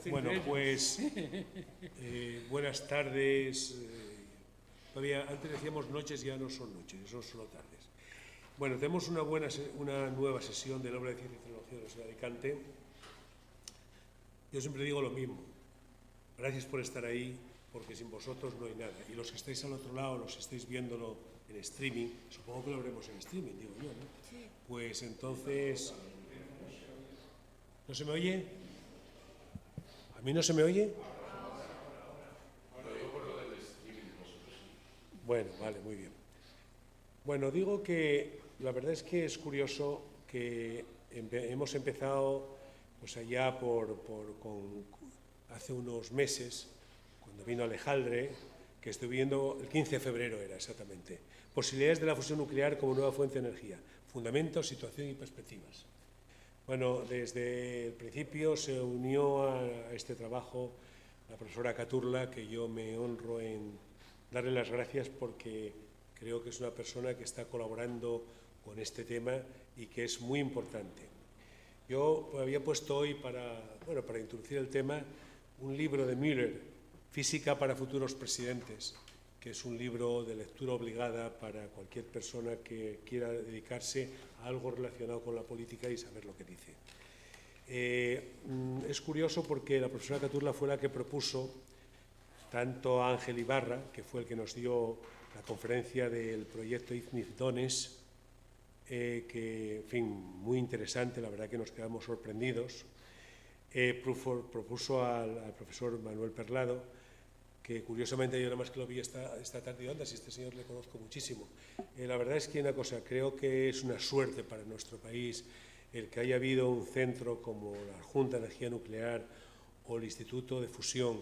Bueno, pues buenas tardes. Todavía antes decíamos noches, ya no son noches, son solo tardes. Bueno, tenemos una nueva sesión de la obra de Ciencia y Tecnología de la Universidad de Alicante. Yo siempre digo lo mismo. Gracias por estar ahí, porque sin vosotros no hay nada. Y los que estáis al otro lado, los que estáis viéndolo en streaming, supongo que lo veremos en streaming, digo yo, ¿no? Sí. Pues entonces... ¿No se me oye? ¿A mí no se me oye? Bueno, vale, muy bien. Bueno, digo que la verdad es que es curioso que hemos empezado pues allá hace unos meses, cuando vino Alejandre, que estoy viendo el 15 de febrero era exactamente, posibilidades de la fusión nuclear como nueva fuente de energía, fundamentos, situación y perspectivas. Bueno, desde el principio se unió a este trabajo la profesora Caturla, que yo me honro en darle las gracias porque creo que es una persona que está colaborando con este tema y que es muy importante. Yo había puesto hoy, para introducir el tema, un libro de Müller, Física para futuros presidentes, que es un libro de lectura obligada para cualquier persona que quiera dedicarse a algo relacionado con la política y saber lo que dice. Es curioso porque la profesora Caturla fue la que propuso tanto a Ángel Ibarra, que fue el que nos dio la conferencia del proyecto Ignis-Dones, que, en fin, muy interesante, la verdad que nos quedamos sorprendidos. Propuso al profesor Manuel Perlado, que curiosamente yo nada más que lo vi esta tarde de ondas, y este señor le conozco muchísimo. La verdad es que una cosa, creo que es una suerte para nuestro país el que haya habido un centro como la Junta de Energía Nuclear o el Instituto de Fusión.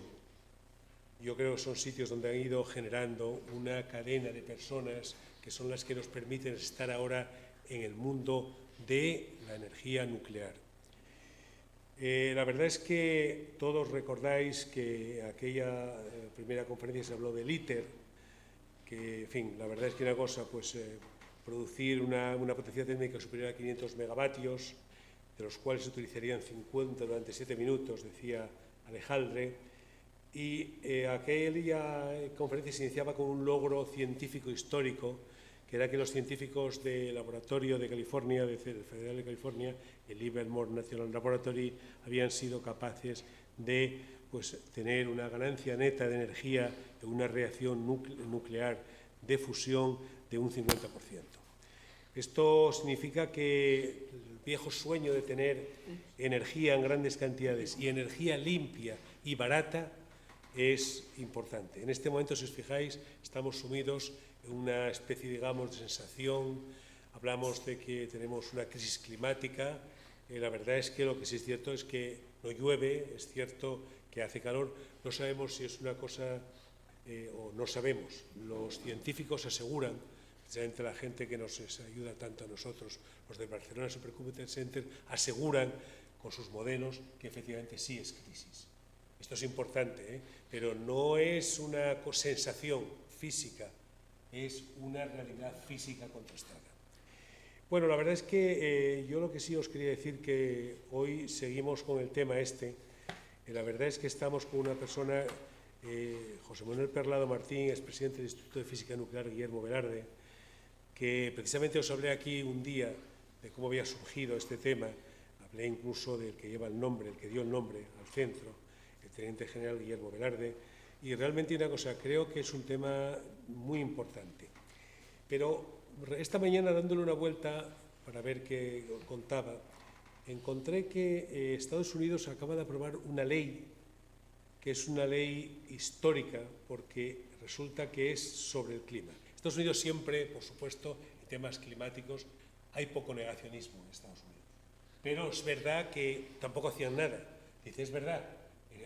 Yo creo que son sitios donde han ido generando una cadena de personas que son las que nos permiten estar ahora en el mundo de la energía nuclear. La verdad es que todos recordáis que aquella primera conferencia se habló del ITER, que, en fin, la verdad es que una cosa, pues producir una potencia técnica superior a 500 megavatios, de los cuales se utilizarían 50 durante 7 minutos, decía Alejandre, y aquella conferencia se iniciaba con un logro científico histórico, que era que los científicos del laboratorio de California, del Federal de California, el Livermore National Laboratory, habían sido capaces de tener una ganancia neta de energía en una reacción nuclear de fusión de un 50%. Esto significa que el viejo sueño de tener energía en grandes cantidades y energía limpia y barata es importante. En este momento, si os fijáis, estamos sumidos en una especie, digamos, de sensación. Hablamos de que tenemos una crisis climática. La verdad es que lo que sí es cierto es que no llueve, es cierto que hace calor. No sabemos si es una cosa o no sabemos. Los científicos aseguran, precisamente la gente que nos ayuda tanto a nosotros, los de Barcelona Supercomputing Center, aseguran con sus modelos que efectivamente sí es crisis. Esto es importante, pero no es una sensación física, es una realidad física contrastada. Bueno, la verdad es que yo lo que sí os quería decir que hoy seguimos con el tema este. La verdad es que estamos con una persona, José Manuel Perlado Martín, expresidente del Instituto de Física Nuclear Guillermo Velarde, que precisamente os hablé aquí un día de cómo había surgido este tema. Hablé incluso del que lleva el nombre, el que dio el nombre al centro, el teniente general Guillermo Velarde. Y realmente una cosa, creo que es un tema muy importante. Pero esta mañana, dándole una vuelta para ver qué contaba, encontré que Estados Unidos acaba de aprobar una ley que es una ley histórica porque resulta que es sobre el clima. Estados Unidos siempre, por supuesto, en temas climáticos hay poco negacionismo en Estados Unidos. Pero es verdad que tampoco hacían nada. Dice, es verdad.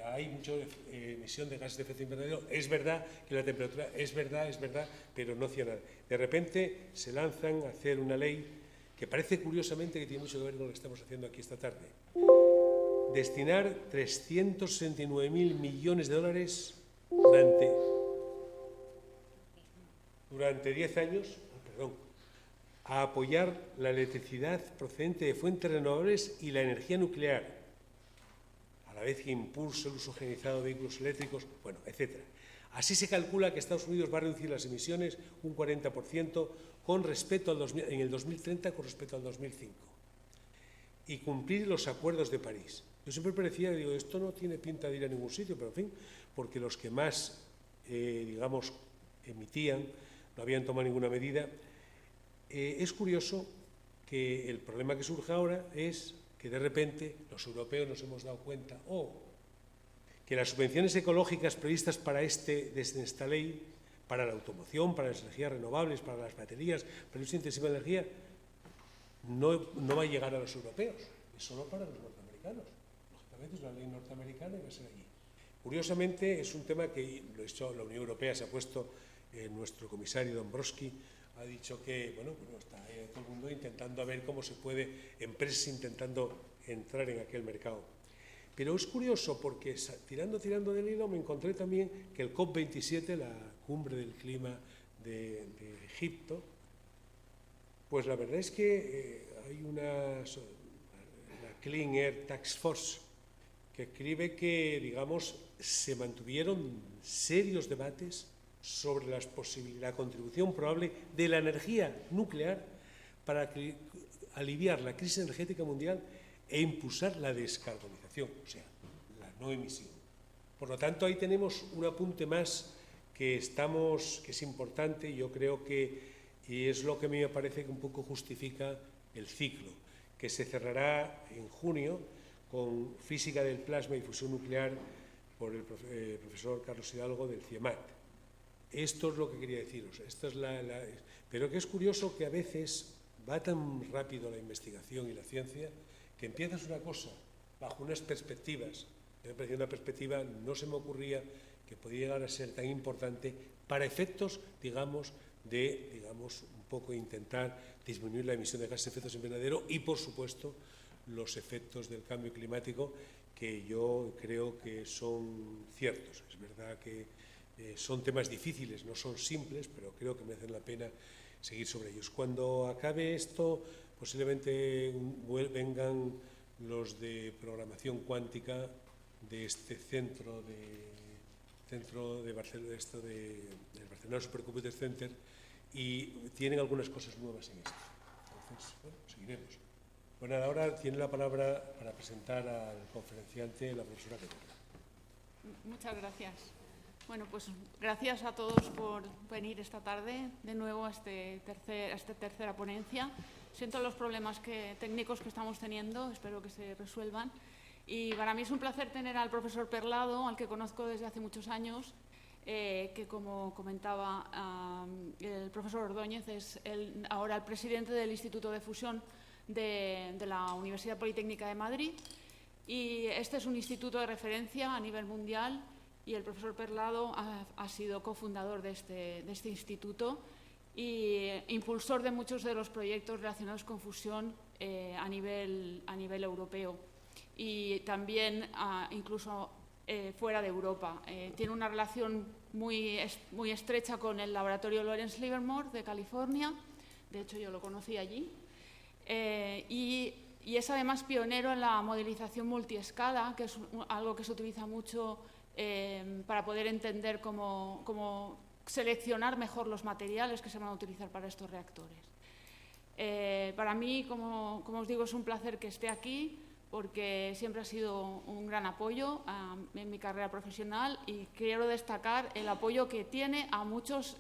Hay mucha emisión de gases de efecto invernadero, es verdad que la temperatura, es verdad, pero no hacía nada. De repente se lanzan a hacer una ley que parece curiosamente que tiene mucho que ver con lo que estamos haciendo aquí esta tarde. Destinar 369.000 millones de dólares durante 10 años, a apoyar la electricidad procedente de fuentes renovables y la energía nuclear, a la vez que impulsa el uso generalizado de vehículos eléctricos, bueno, etc. Así se calcula que Estados Unidos va a reducir las emisiones un 40% en el 2030 con respecto al 2005 y cumplir los acuerdos de París. Yo siempre parecía, digo, esto no tiene pinta de ir a ningún sitio, pero en fin, porque los que más, digamos, emitían no habían tomado ninguna medida. Es curioso que el problema que surge ahora es que de repente los europeos nos hemos dado cuenta que las subvenciones ecológicas previstas desde esta ley, para la automoción, para las energías renovables, para las baterías, para el uso intensivo de energía, no va a llegar a los europeos, es solo para los norteamericanos. Lógicamente es una ley norteamericana y va a ser allí. Curiosamente es un tema que la Unión Europea se ha puesto, nuestro comisario Dombrovskis ha dicho que, bueno, está todo el mundo intentando a ver cómo se puede, empresas intentando entrar en aquel mercado. Pero es curioso porque tirando del hilo me encontré también que el COP27, la cumbre del clima de Egipto, pues la verdad es que hay la Clean Air Task Force, que escribe que, digamos, se mantuvieron serios debates sobre la contribución probable de la energía nuclear para aliviar la crisis energética mundial e impulsar la descarbonización, o sea, la no emisión. Por lo tanto, ahí tenemos un apunte más que es importante, y yo creo y es lo que a mí me parece que un poco justifica el ciclo, que se cerrará en junio con física del plasma y fusión nuclear por el profesor Carlos Hidalgo del CIEMAT. Esto es lo que quería deciros. Pero que es curioso que a veces va tan rápido la investigación y la ciencia que empiezas una cosa bajo unas perspectivas. Me parecía una perspectiva, no se me ocurría que podía llegar a ser tan importante para efectos, digamos, un poco intentar disminuir la emisión de gases de efecto invernadero y, por supuesto, los efectos del cambio climático, que yo creo que son ciertos. Es verdad que son temas difíciles, no son simples, pero creo que merecen la pena seguir sobre ellos. Cuando acabe esto, posiblemente vengan los de programación cuántica de este centro de Barcelona, del Barcelona Supercomputer Center, y tienen algunas cosas nuevas en esto. Entonces, bueno, seguiremos. Bueno, ahora tiene la palabra para presentar al conferenciante la profesora Caturla. Muchas gracias. Bueno, pues gracias a todos por venir esta tarde de nuevo a esta tercera ponencia. Siento los problemas técnicos que estamos teniendo, espero que se resuelvan. Y para mí es un placer tener al profesor Perlado, al que conozco desde hace muchos años, que, como comentaba el profesor Ordóñez, es ahora el presidente del Instituto de Fusión de la Universidad Politécnica de Madrid. Y este es un instituto de referencia a nivel mundial, y el profesor Perlado ha sido cofundador de este instituto y impulsor de muchos de los proyectos relacionados con fusión a nivel europeo, y también incluso fuera de Europa. Tiene una relación muy estrecha con el laboratorio Lawrence Livermore de California. De hecho, yo lo conocí allí. Y es además pionero en la modelización multiescala, que es algo que se utiliza mucho para poder entender cómo seleccionar mejor los materiales que se van a utilizar para estos reactores. Para mí, como os digo, es un placer que esté aquí, porque siempre ha sido un gran apoyo en mi carrera profesional, y quiero destacar el apoyo que tiene a muchos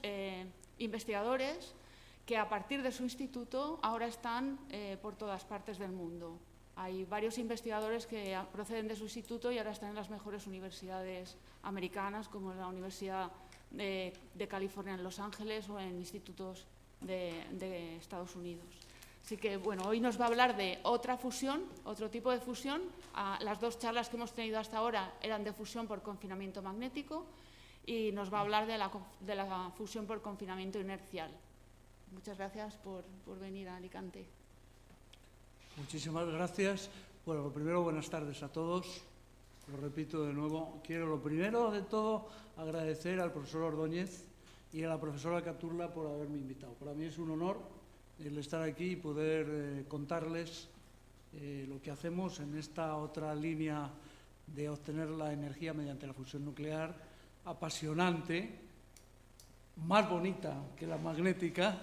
investigadores que a partir de su instituto ahora están por todas partes del mundo. Hay varios investigadores que proceden de su instituto y ahora están en las mejores universidades americanas, como la Universidad de California en Los Ángeles o en institutos de Estados Unidos. Así que, bueno, hoy nos va a hablar de otra fusión, otro tipo de fusión. Las dos charlas que hemos tenido hasta ahora eran de fusión por confinamiento magnético, y nos va a hablar de la fusión por confinamiento inercial. Muchas gracias por venir a Alicante. Muchísimas gracias. Bueno, lo primero, buenas tardes a todos. Lo repito de nuevo. Quiero, lo primero de todo, agradecer al profesor Ordóñez y a la profesora Caturla por haberme invitado. Para mí es un honor el estar aquí y poder contarles lo que hacemos en esta otra línea de obtener la energía mediante la fusión nuclear, apasionante, más bonita que la magnética,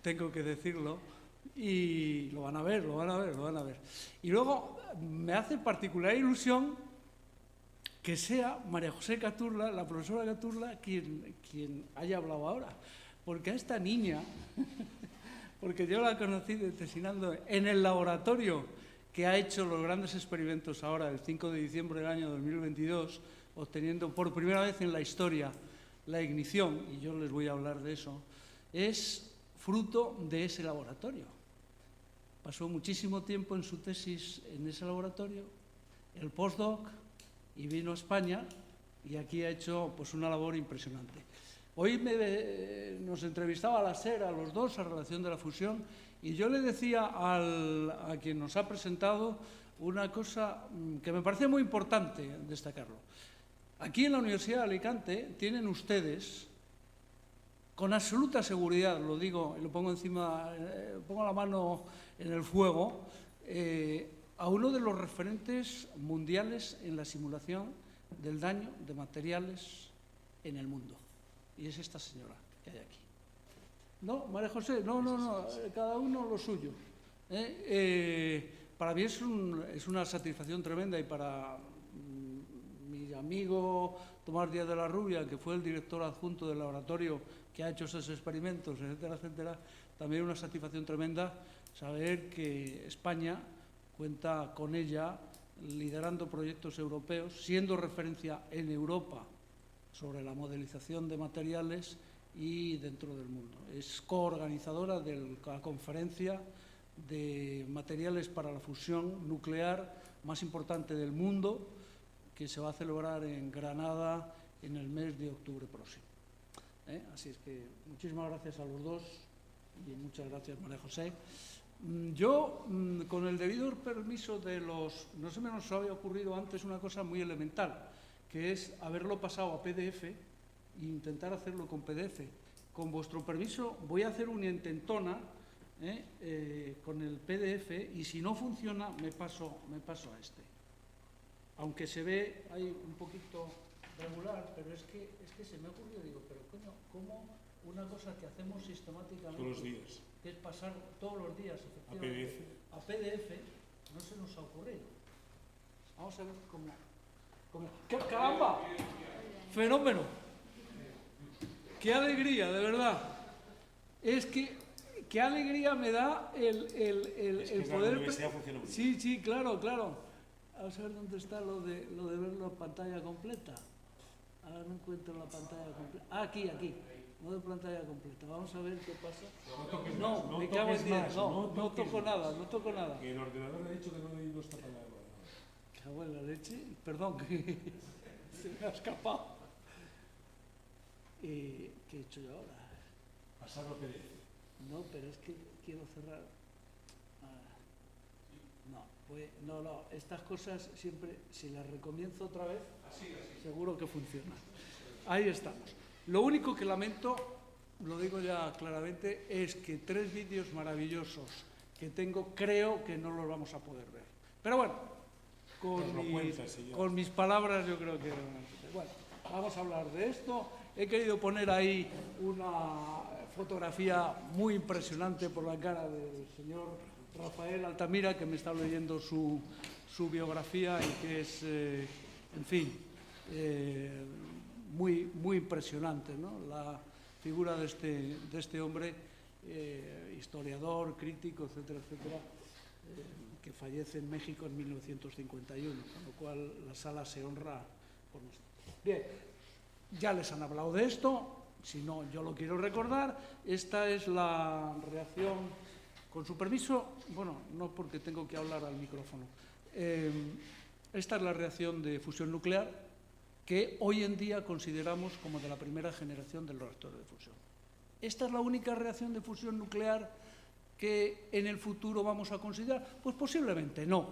tengo que decirlo, y lo van a ver. Y luego me hace particular ilusión que sea María José Caturla, la profesora Caturla, quien haya hablado ahora, porque a esta niña, porque yo la conocí tesinando en el laboratorio que ha hecho los grandes experimentos ahora, el 5 de diciembre del año 2022, obteniendo por primera vez en la historia la ignición, y yo les voy a hablar de eso, es fruto de ese laboratorio. Pasó muchísimo tiempo en su tesis en ese laboratorio, el postdoc, y vino a España, y aquí ha hecho pues una labor impresionante. Hoy nos entrevistaba a la SER, a los dos, a relación de la fusión, y yo le decía a quien nos ha presentado una cosa que me parece muy importante destacarlo. Aquí en la Universidad de Alicante tienen ustedes, con absoluta seguridad, lo digo y lo pongo encima, pongo la mano en el fuego, a uno de los referentes mundiales en la simulación del daño de materiales en el mundo. Y es esta señora que hay aquí. No, María José, no, cada uno lo suyo. Para mí es una satisfacción tremenda, y para mi amigo Tomás Díaz de la Rubia, que fue el director adjunto del laboratorio que ha hecho esos experimentos, etcétera, etcétera, también una satisfacción tremenda saber que España cuenta con ella liderando proyectos europeos, siendo referencia en Europa sobre la modelización de materiales y dentro del mundo. Es coorganizadora de la conferencia de materiales para la fusión nuclear más importante del mundo, que se va a celebrar en Granada en el mes de octubre próximo. Así es que muchísimas gracias a los dos y muchas gracias, María José. Yo, con el debido permiso de los... No se me nos había ocurrido antes una cosa muy elemental, que es haberlo pasado a PDF e intentar hacerlo con PDF. Con vuestro permiso voy a hacer una intentona con el PDF, y si no funciona me paso a este. Aunque se ve ahí un poquito regular, pero es que se me ocurrió, digo, pero coño, ¿cómo una cosa que hacemos sistemáticamente todos los días, que es pasar todos los días efectivamente a PDF, no se nos ha ocurrido? Vamos a ver cómo... ¡Qué caramba! ¡Fenómeno! ¡Qué alegría, de verdad! Es que qué alegría me da el poder... Sí, claro. Vamos a ver dónde está lo de verlo en pantalla completa. Ahora no encuentro la pantalla completa. Ah, aquí. No de pantalla completa. Vamos a ver qué pasa. No, me cago en 10. No toco nada. Que el ordenador ha dicho que no está para nada. Cago en la leche. Perdón, que se me ha escapado. ¿Qué he hecho yo ahora? Pasarlo a PDF. No, pero es que quiero cerrar. No, estas cosas siempre, si las recomienzo otra vez, seguro que funciona. Ahí estamos. Lo único que lamento, lo digo ya claramente, es que 3 vídeos maravillosos que tengo, creo que no los vamos a poder ver. Pero bueno, con mis palabras yo creo que... Bueno, vamos a hablar de esto. He querido poner ahí una fotografía muy impresionante por la cara del señor Rafael Altamira, que me está leyendo su biografía y que es, en fin, muy impresionante, ¿no? La figura de este hombre, historiador, crítico, etcétera, que fallece en México en 1951, con lo cual la sala se honra por nosotros. Bien, ya les han hablado de esto, si no, yo lo quiero recordar. Esta es la reacción, con su permiso, bueno, no porque tengo que hablar al micrófono. Esta es la reacción de fusión nuclear que hoy en día consideramos como de la primera generación del reactor de fusión. ¿Esta es la única reacción de fusión nuclear que en el futuro vamos a considerar? Pues posiblemente no.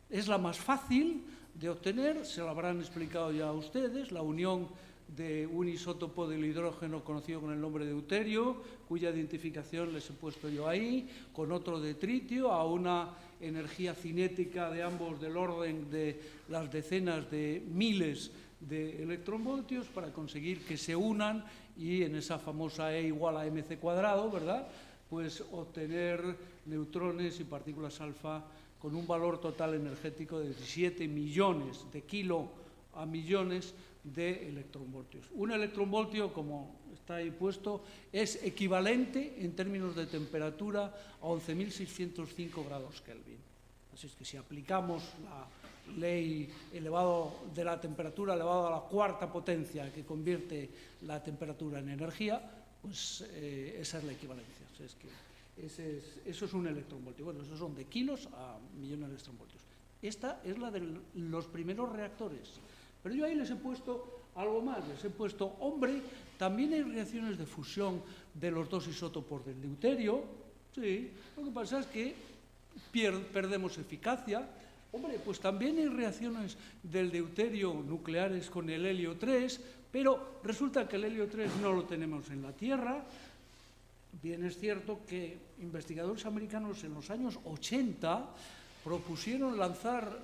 Es la más fácil de obtener, se lo habrán explicado ya a ustedes, la unión de un isótopo del hidrógeno conocido con el nombre de deuterio, cuya identificación les he puesto yo ahí, con otro de tritio, a una energía cinética de ambos del orden de las decenas de miles de electronvoltios para conseguir que se unan y en esa famosa E igual a mc cuadrado, ¿verdad?, pues obtener neutrones y partículas alfa con un valor total energético de 17 millones de kilo a millones de electronvoltios. Un electronvoltio, como está ahí puesto, es equivalente en términos de temperatura a 11.605 grados Kelvin. Así es que si aplicamos la ley de la temperatura elevado a la cuarta potencia que convierte la temperatura en energía, pues esa es la equivalencia. O sea, es que eso es un electronvoltio. Bueno, esos son de kilos a millones de electronvoltios. Esta es la de los primeros reactores. Pero yo ahí les he puesto algo más. Les he puesto, hombre, también hay reacciones de fusión de los dos isótopos del deuterio. Sí, lo que pasa es que perdemos eficacia. Hombre, pues también hay reacciones del deuterio nucleares con el helio 3, pero resulta que el helio 3 no lo tenemos en la Tierra. Bien es cierto que investigadores americanos en los años 80 propusieron lanzar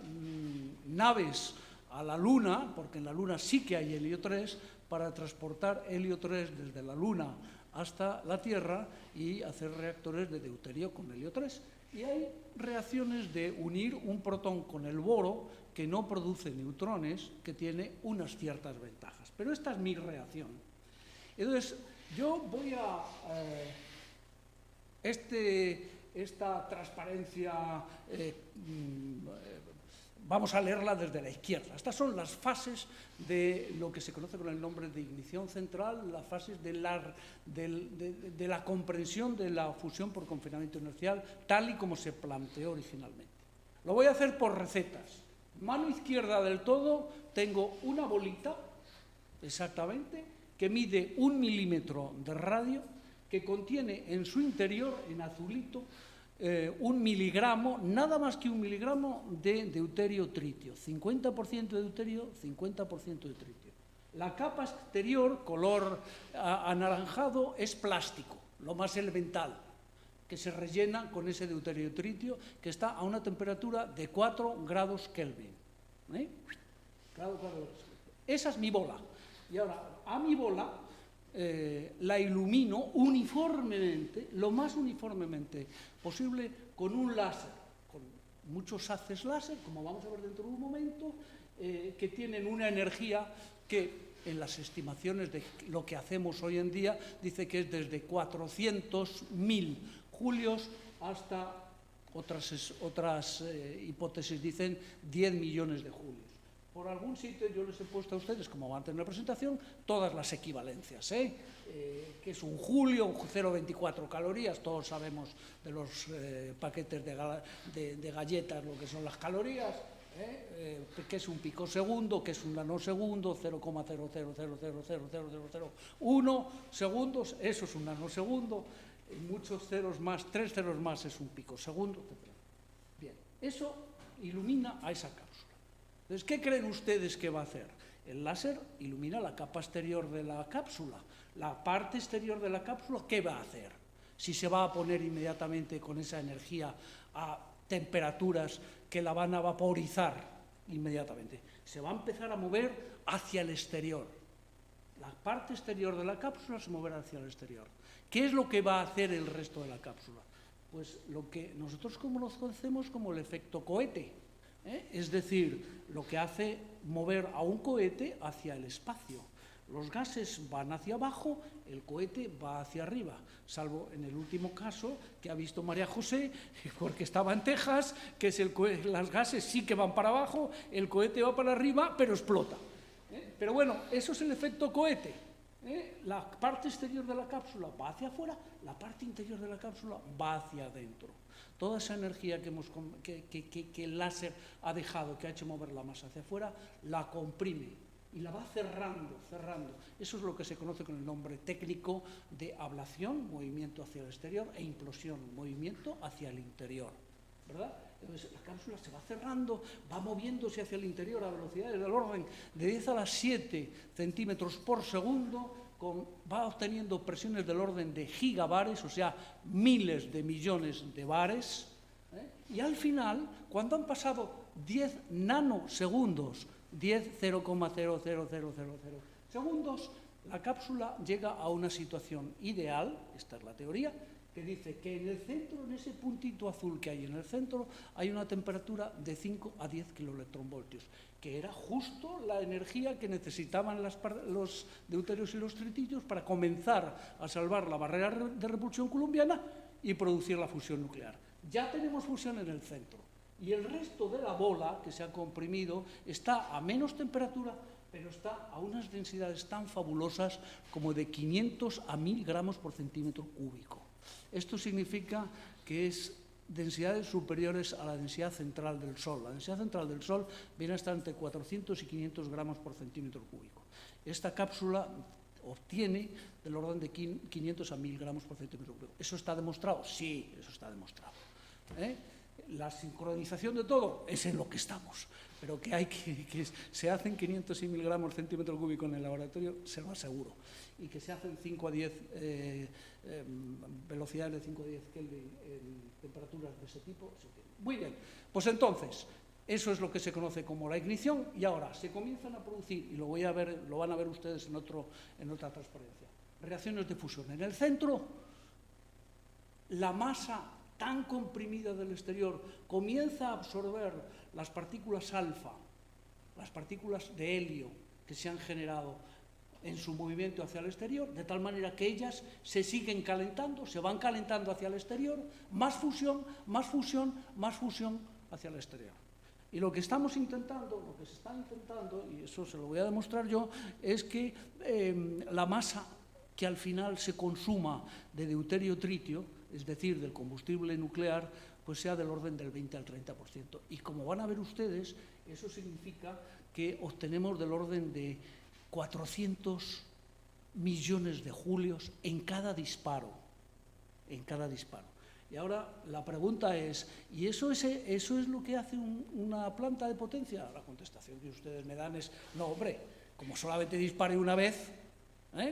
naves a la Luna, porque en la Luna sí que hay helio 3, para transportar helio 3 desde la Luna hasta la Tierra y hacer reactores de deuterio con helio 3. Y hay reacciones de unir un protón con el boro que no produce neutrones, que tiene unas ciertas ventajas. Pero esta es mi reacción. Entonces, yo voy a... esta transparencia, vamos a leerla desde la izquierda. Estas son las fases de lo que se conoce con el nombre de ignición central, las fases de la comprensión de la fusión por confinamiento inercial, tal y como se planteó originalmente. Lo voy a hacer por recetas. Mano izquierda del todo tengo una bolita, exactamente, que mide 1 milímetro de radio, que contiene en su interior, en azulito, 1 miligramo, nada más que 1 miligramo de deuterio tritio. 50% de deuterio, 50% de tritio. La capa exterior, color anaranjado, es plástico, lo más elemental, que se rellena con ese deuterio tritio, que está a una temperatura de 4 grados Kelvin. Esa es mi bola. Y ahora, a mi bola la ilumino uniformemente, lo más uniformemente posible, con un láser, con muchos haces láser, como vamos a ver dentro de un momento, que tienen una energía que en las estimaciones de lo que hacemos hoy en día dice que es desde 400.000 julios hasta otras hipótesis dicen 10 millones de julios. Por algún sitio yo les he puesto a ustedes, como antes en la presentación, todas las equivalencias, que es un julio, 0,24 calorías, todos sabemos de los paquetes de galletas lo que son las calorías, que es un picosegundo, que es un nanosegundo, 0,000000001 segundos, eso es un nanosegundo, muchos ceros más, 3 ceros más es un picosegundo, etc. Bien, eso ilumina a esa cápsula. Entonces, ¿qué creen ustedes que va a hacer? El láser ilumina la capa exterior de la cápsula. La parte exterior de la cápsula, ¿qué va a hacer? Si se va a poner inmediatamente con esa energía a temperaturas que la van a vaporizar inmediatamente. Se va a empezar a mover hacia el exterior. La parte exterior de la cápsula se moverá hacia el exterior. ¿Qué es lo que va a hacer el resto de la cápsula? Pues lo que nosotros conocemos como el efecto cohete. Es decir, lo que hace mover a un cohete hacia el espacio. Los gases van hacia abajo, el cohete va hacia arriba, salvo en el último caso que ha visto María José, porque estaba en Texas, que es los gases sí que van para abajo, el cohete va para arriba, pero explota. Pero bueno, eso es el efecto cohete. La parte exterior de la cápsula va hacia afuera, la parte interior de la cápsula va hacia adentro. Toda esa energía que el láser ha dejado, que ha hecho mover la masa hacia afuera, la comprime y la va cerrando. Eso es lo que se conoce con el nombre técnico de ablación, movimiento hacia el exterior, e implosión, movimiento hacia el interior. ¿verdad? Entonces, la cápsula se va cerrando, va moviéndose hacia el interior a velocidades del orden de 10 a la 7 centímetros por segundo, va obteniendo presiones del orden de gigabares, o sea, miles de millones de bares, y al final, cuando han pasado 10 nanosegundos, 0,00000 segundos, la cápsula llega a una situación ideal, esta es la teoría, que dice que en el centro, en ese puntito azul que hay en el centro, hay una temperatura de 5 a 10 kiloelectronvoltios, que era justo la energía que necesitaban los deuterios y los tritios para comenzar a salvar la barrera de repulsión coulombiana y producir la fusión nuclear. Ya tenemos fusión en el centro, y el resto de la bola, que se ha comprimido, está a menos temperatura, pero está a unas densidades tan fabulosas como de 500 a 1000 gramos por centímetro cúbico. Esto significa que es densidades superiores a la densidad central del Sol. La densidad central del Sol viene a estar entre 400 y 500 gramos por centímetro cúbico. Esta cápsula obtiene del orden de 500 a 1000 gramos por centímetro cúbico. ¿Eso está demostrado? Sí, eso está demostrado. La sincronización de todo es en lo que estamos, pero que se hacen 500 y 1000 gramos centímetro cúbico en el laboratorio, se lo aseguro, y que se hacen 5 a 10 velocidades de 5 a 10 Kelvin en temperaturas de ese tipo. Muy bien, pues entonces, eso es lo que se conoce como la ignición, y ahora se comienzan a producir, y lo van a ver ustedes en otra transparencia, reacciones de fusión. En el centro, la masa tan comprimida del exterior comienza a absorber las partículas alfa, las partículas de helio que se han generado en su movimiento hacia el exterior, de tal manera que ellas se siguen calentando, se van calentando hacia el exterior, más fusión, más fusión, más fusión hacia el exterior. Y lo que estamos intentando, lo que se está intentando, y eso se lo voy a demostrar yo, es que la masa que al final se consuma de deuterio-tritio, es decir, del combustible nuclear, pues sea del orden del 20 al 30%. Y como van a ver ustedes, eso significa que obtenemos del orden de 400 millones de julios en cada disparo. En cada disparo. Y ahora la pregunta es, ¿y eso es lo que hace una planta de potencia? La contestación que ustedes me dan es, no, hombre, como solamente dispare una vez,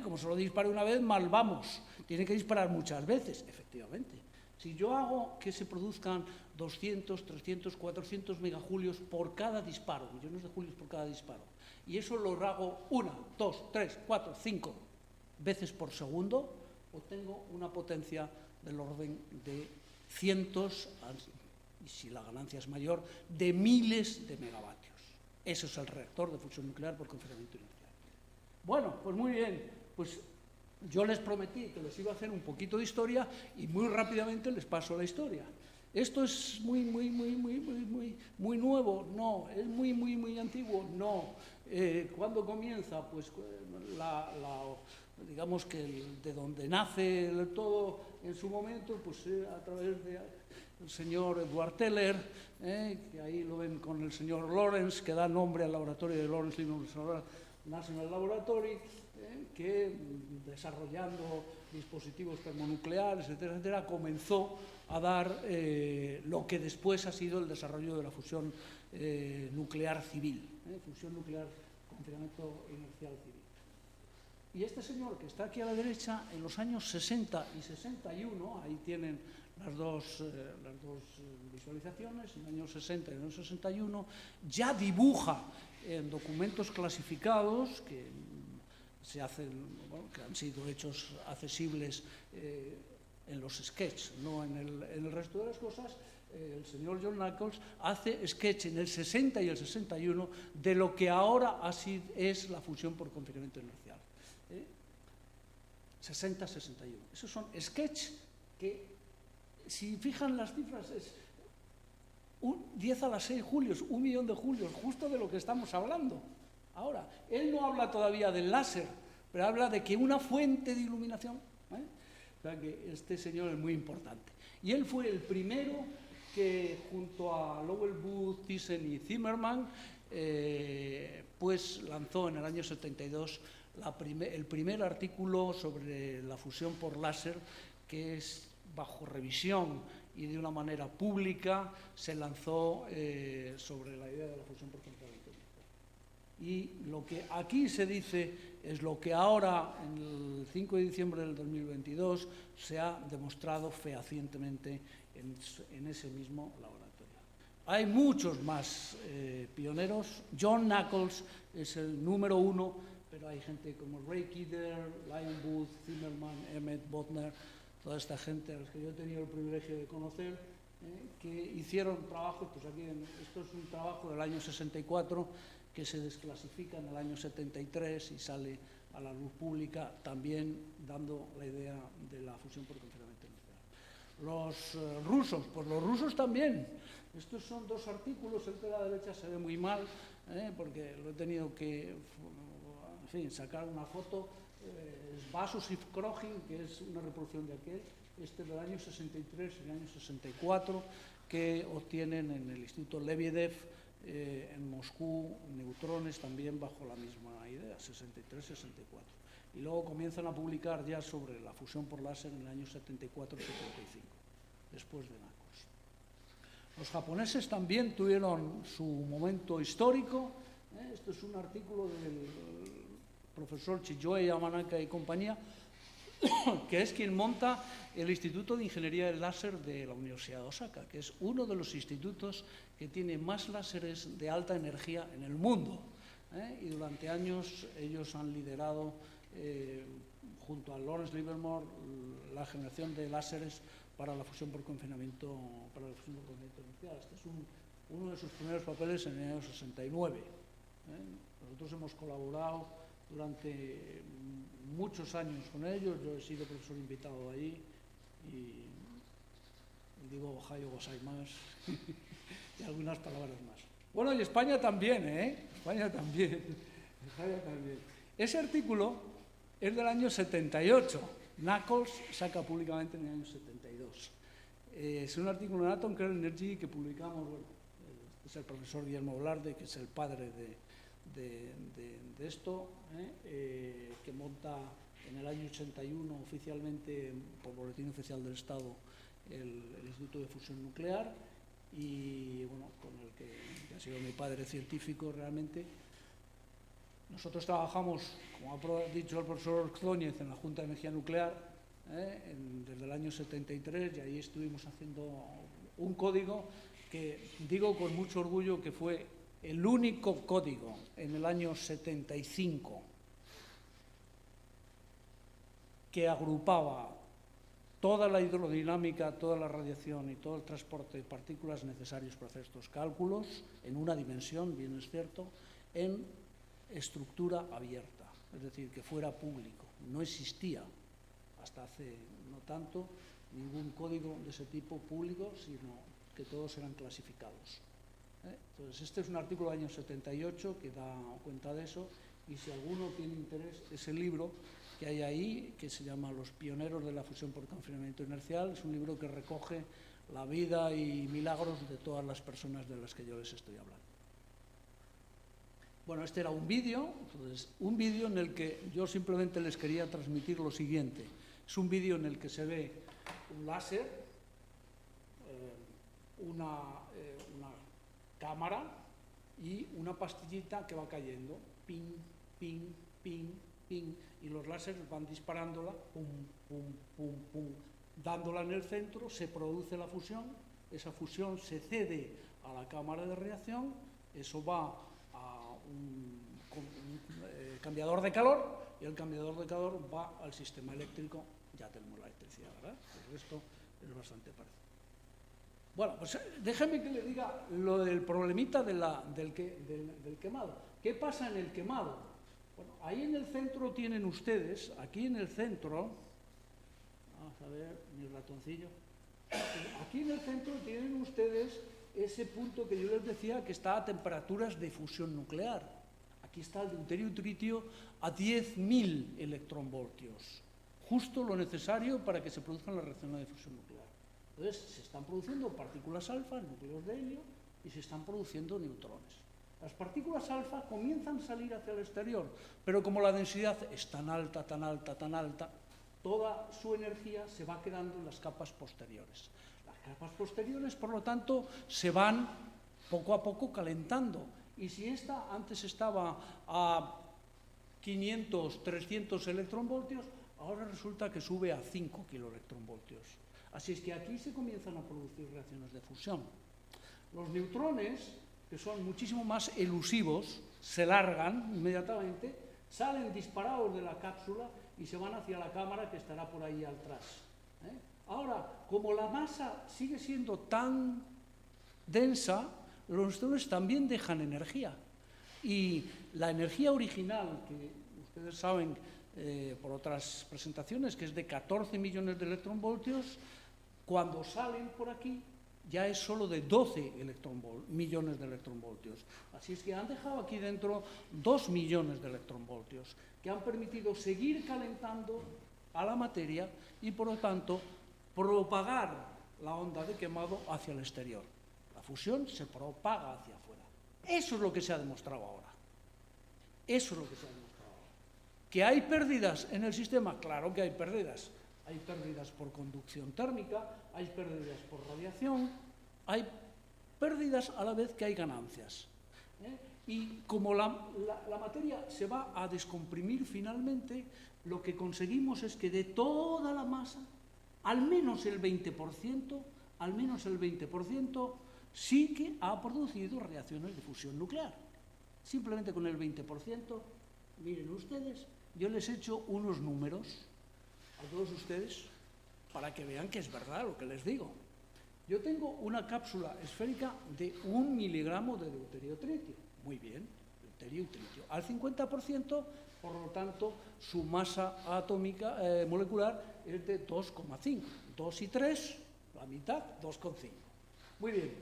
como solo dispare una vez, mal vamos. Tiene que disparar muchas veces, efectivamente. Si yo hago que se produzcan 200, 300, 400 megajulios por cada disparo, millones de julios por cada disparo, y eso lo hago 1, 2, 3, 4, 5 veces por segundo, obtengo una potencia del orden de cientos, y si la ganancia es mayor, de miles de megavatios. Eso es el reactor de fusión nuclear por confinamiento inercial. Bueno, pues muy bien, pues yo les prometí que les iba a hacer un poquito de historia y muy rápidamente les paso la historia. ¿Esto es muy nuevo? No. ¿Es muy antiguo? No. ¿Cuándo comienza? Pues digamos que de donde nace todo en su momento, pues a través del señor Edward Teller, que ahí lo ven con el señor Lawrence, que da nombre al laboratorio de Lawrence Livermore National Laboratory, que desarrollando dispositivos termonucleares, etcétera, comenzó a dar lo que después ha sido el desarrollo de la fusión nuclear civil, fusión nuclear con confinamiento inercial civil. Y este señor que está aquí a la derecha, en los años 60 y 61, ahí tienen las dos visualizaciones, en el año 60 y en el año 61, ya dibuja en documentos clasificados que se hacen, que han sido hechos accesibles en los sketches, no en el resto de las cosas. El señor John Nichols hace sketch en el 60 y el 61 de lo que ahora así es la fusión por confinamiento inercial. 60-61. Esos son sketches que, si fijan las cifras, es 10 a la 6 julios, 1 millón de julios, justo de lo que estamos hablando. Ahora, él no habla todavía del láser, pero habla de que una fuente de iluminación, o sea que este señor es muy importante. Y él fue el primero que, junto a Lowell Booth, Thyssen y Zimmermann, pues lanzó en el año 72 el primer artículo sobre la fusión por láser, que bajo revisión y de una manera pública, se lanzó sobre la idea de la fusión por confinamiento nuclear. Y lo que aquí se dice es lo que ahora, el 5 de diciembre del 2022, se ha demostrado fehacientemente en ese mismo laboratorio. Hay muchos más pioneros. John Knuckles es el número 1, pero hay gente como Ray Kidder, Lion Booth, Zimmerman, Emmett, Botner, toda esta gente a los que yo he tenido el privilegio de conocer, que hicieron trabajos, pues aquí esto es un trabajo del año 64 que se desclasifica en el año 73 y sale a la luz pública, también dando la idea de la fusión por confinamiento nuclear. Los rusos, pues los rusos también. Estos son dos artículos, el de la derecha se ve muy mal, porque lo he tenido que, en fin, sacar una foto. Vasos y Krogin, que es una reproducción de aquel, este del año 63 y el año 64, que obtienen en el Instituto Lebedev en Moscú, neutrones también bajo la misma idea, 63-64. Y luego comienzan a publicar ya sobre la fusión por láser en el año 74-75, después de Knuckles. Los japoneses también tuvieron su momento histórico. Esto es un artículo del profesor Chiyoe Yamanaka y compañía, que es quien monta el Instituto de Ingeniería del Láser de la Universidad de Osaka, que es uno de los institutos que tiene más láseres de alta energía en el mundo. Y durante años ellos han liderado, junto a Lawrence Livermore, la generación de láseres para la fusión por confinamiento, nuclear. Este es uno de sus primeros papeles en el año 69. Nosotros hemos colaborado durante muchos años con ellos. Yo he sido profesor invitado ahí y digo Ohio gozaimasu y algunas palabras más. Bueno, y España también, España también. Ese artículo es del año 78. Knuckles saca públicamente en el año 72. Es un artículo en Atom Kernel Energy que publicamos, bueno, es el profesor Guillermo Velarde, que es el padre de esto, que monta en el año 81 oficialmente por Boletín Oficial del Estado el Instituto de Fusión Nuclear, y bueno, con el que ha sido mi padre científico realmente. Nosotros trabajamos, como ha dicho el profesor Ordóñez, en la Junta de Energía Nuclear desde el año 73, y ahí estuvimos haciendo un código que digo con mucho orgullo que fue el único código en el año 75 que agrupaba toda la hidrodinámica, toda la radiación y todo el transporte de partículas necesarios para hacer estos cálculos en una dimensión, bien es cierto, en estructura abierta, es decir, que fuera público. No existía hasta hace no tanto ningún código de ese tipo público, sino que todos eran clasificados. Entonces, este es un artículo del año 78 que da cuenta de eso, y si alguno tiene interés, ese libro que hay ahí, que se llama Los pioneros de la fusión por confinamiento inercial, es un libro que recoge la vida y milagros de todas las personas de las que yo les estoy hablando. Bueno, este era un vídeo, entonces, un vídeo en el que yo simplemente les quería transmitir lo siguiente. Es un vídeo en el que se ve un láser, una cámara y una pastillita que va cayendo, ping, ping, ping, ping, y los láseres van disparándola, pum, pum, pum, pum, dándola en el centro, se produce la fusión, esa fusión se cede a la cámara de reacción, eso va a un cambiador de calor, y el cambiador de calor va al sistema eléctrico. Ya tenemos la electricidad, ¿verdad? El resto es bastante parecido. Bueno, pues déjame que le diga lo del problemita del quemado. ¿Qué pasa en el quemado? Bueno, ahí en el centro tienen ustedes, aquí en el centro, vamos a ver mi ratoncillo, aquí en el centro tienen ustedes ese punto que yo les decía que está a temperaturas de fusión nuclear. Aquí está el deuterio y tritio a 10.000 electronvoltios, justo lo necesario para que se produzcan las reacciones de fusión nuclear. Entonces, se están produciendo partículas alfa, núcleos de helio, y se están produciendo neutrones. Las partículas alfa comienzan a salir hacia el exterior, pero como la densidad es tan alta, tan alta, tan alta, toda su energía se va quedando en las capas posteriores. Las capas posteriores, por lo tanto, se van poco a poco calentando. Y si esta antes estaba a 500, 300 electronvoltios, ahora resulta que sube a 5 kiloelectronvoltios. Así es que aquí se comienzan a producir reacciones de fusión. Los neutrones, que son muchísimo más elusivos, se largan inmediatamente, salen disparados de la cápsula y se van hacia la cámara que estará por ahí atrás. Ahora, como la masa sigue siendo tan densa, los neutrones también dejan energía. Y la energía original, que ustedes saben por otras presentaciones, que es de 14 millones de electronvoltios, cuando salen por aquí ya es solo de 12 millones de electronvoltios. Así es que han dejado aquí dentro 2 millones de electronvoltios que han permitido seguir calentando a la materia y, por lo tanto, propagar la onda de quemado hacia el exterior. La fusión se propaga hacia afuera. Eso es lo que se ha demostrado ahora. Eso es lo que se ha demostrado ahora. ¿Que hay pérdidas en el sistema? Claro que hay pérdidas. Hay pérdidas por conducción térmica, hay pérdidas por radiación, hay pérdidas a la vez que hay ganancias. Y como la materia se va a descomprimir finalmente, lo que conseguimos es que de toda la masa, al menos el 20%, sí que ha producido reacciones de fusión nuclear. Simplemente con el 20%, miren ustedes, yo les he hecho unos números a todos ustedes para que vean que es verdad lo que les digo. Yo tengo una cápsula esférica de 1 miligramo de deuterio-tritio. Muy bien, deuterio y tritio. Al 50%, por lo tanto, su masa atómica molecular es de 2,5. 2 y 3, la mitad, 2,5. Muy bien.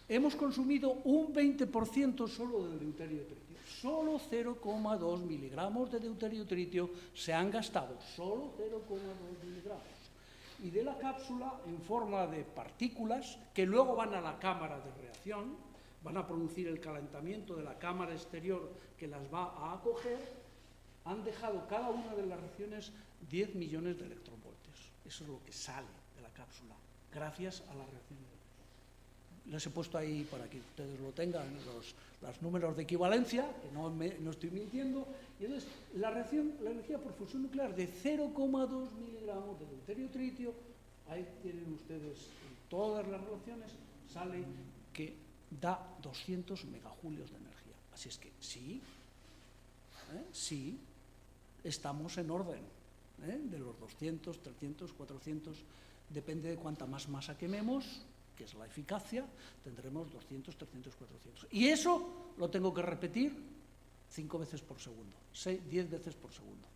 Hemos consumido un 20% solo del deuterio-tritio. Solo 0,2 miligramos de deuterio-tritio se han gastado. Solo 0,2 miligramos. Y de la cápsula, en forma de partículas, que luego van a la cámara de reacción, van a producir el calentamiento de la cámara exterior que las va a acoger, han dejado cada una de las reacciones 10 millones de electronvoltios. Eso es lo que sale de la cápsula, gracias a la reacción de fusión. Les he puesto ahí para que ustedes lo tengan, los números de equivalencia, que no estoy mintiendo. Y entonces, la energía por fusión nuclear de 0,2 miligramos de deuterio-tritio, ahí tienen ustedes todas las relaciones, sale que da 200 megajulios de energía. Así es que sí, sí, estamos en orden, de los 200, 300, 400, depende de cuánta más masa quememos, que es la eficacia, tendremos 200, 300, 400. Y eso lo tengo que repetir 5 veces por segundo, 10 veces por segundo.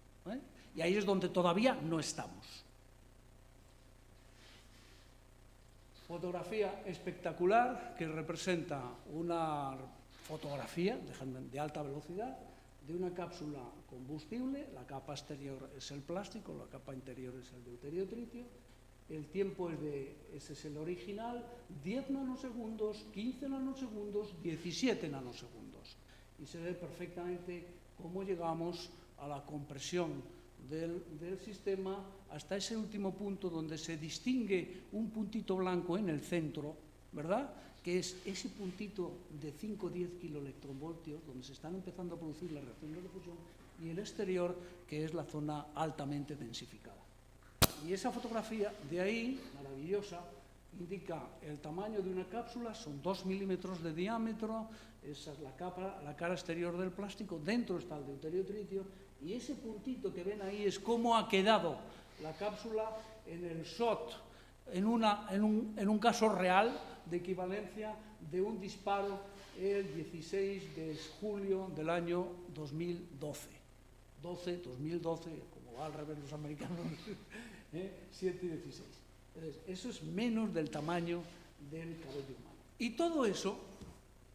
Y ahí es donde todavía no estamos. Fotografía espectacular que representa una fotografía de alta velocidad de una cápsula combustible. La capa exterior es el plástico, la capa interior es el deuterio-tritio. El tiempo ese es el original, 10 nanosegundos, 15 nanosegundos, 17 nanosegundos. Y se ve perfectamente cómo llegamos a la compresión del sistema hasta ese último punto donde se distingue un puntito blanco en el centro, ¿verdad? Que es ese puntito de 5 o 10 kiloelectronvoltios donde se están empezando a producir las reacciones de fusión, y el exterior, que es la zona altamente densificada. Y esa fotografía de ahí, maravillosa, indica el tamaño de una cápsula, son 2 milímetros de diámetro, esa es la cara exterior del plástico, dentro está el deuterio-tritio, y ese puntito que ven ahí es cómo ha quedado la cápsula en el SHOT, en un caso real de equivalencia de un disparo el 16 de julio del año 2012. 2012, como va al revés los americanos, 7 y 16. Entonces, eso es menos del tamaño del cabello humano. Y todo eso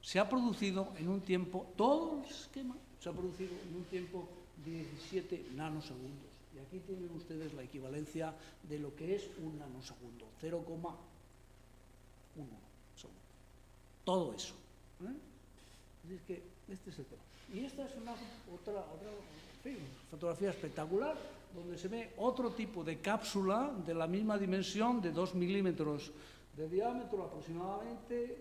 se ha producido en un tiempo, todo el esquema se ha producido en un tiempo de 17 nanosegundos. Y aquí tienen ustedes la equivalencia de lo que es un nanosegundo, 0,1 segundo. Todo eso. Es que este es el tema. Y esta es otra fin, fotografía espectacular, donde se ve otro tipo de cápsula de la misma dimensión, de 2 milímetros de diámetro aproximadamente,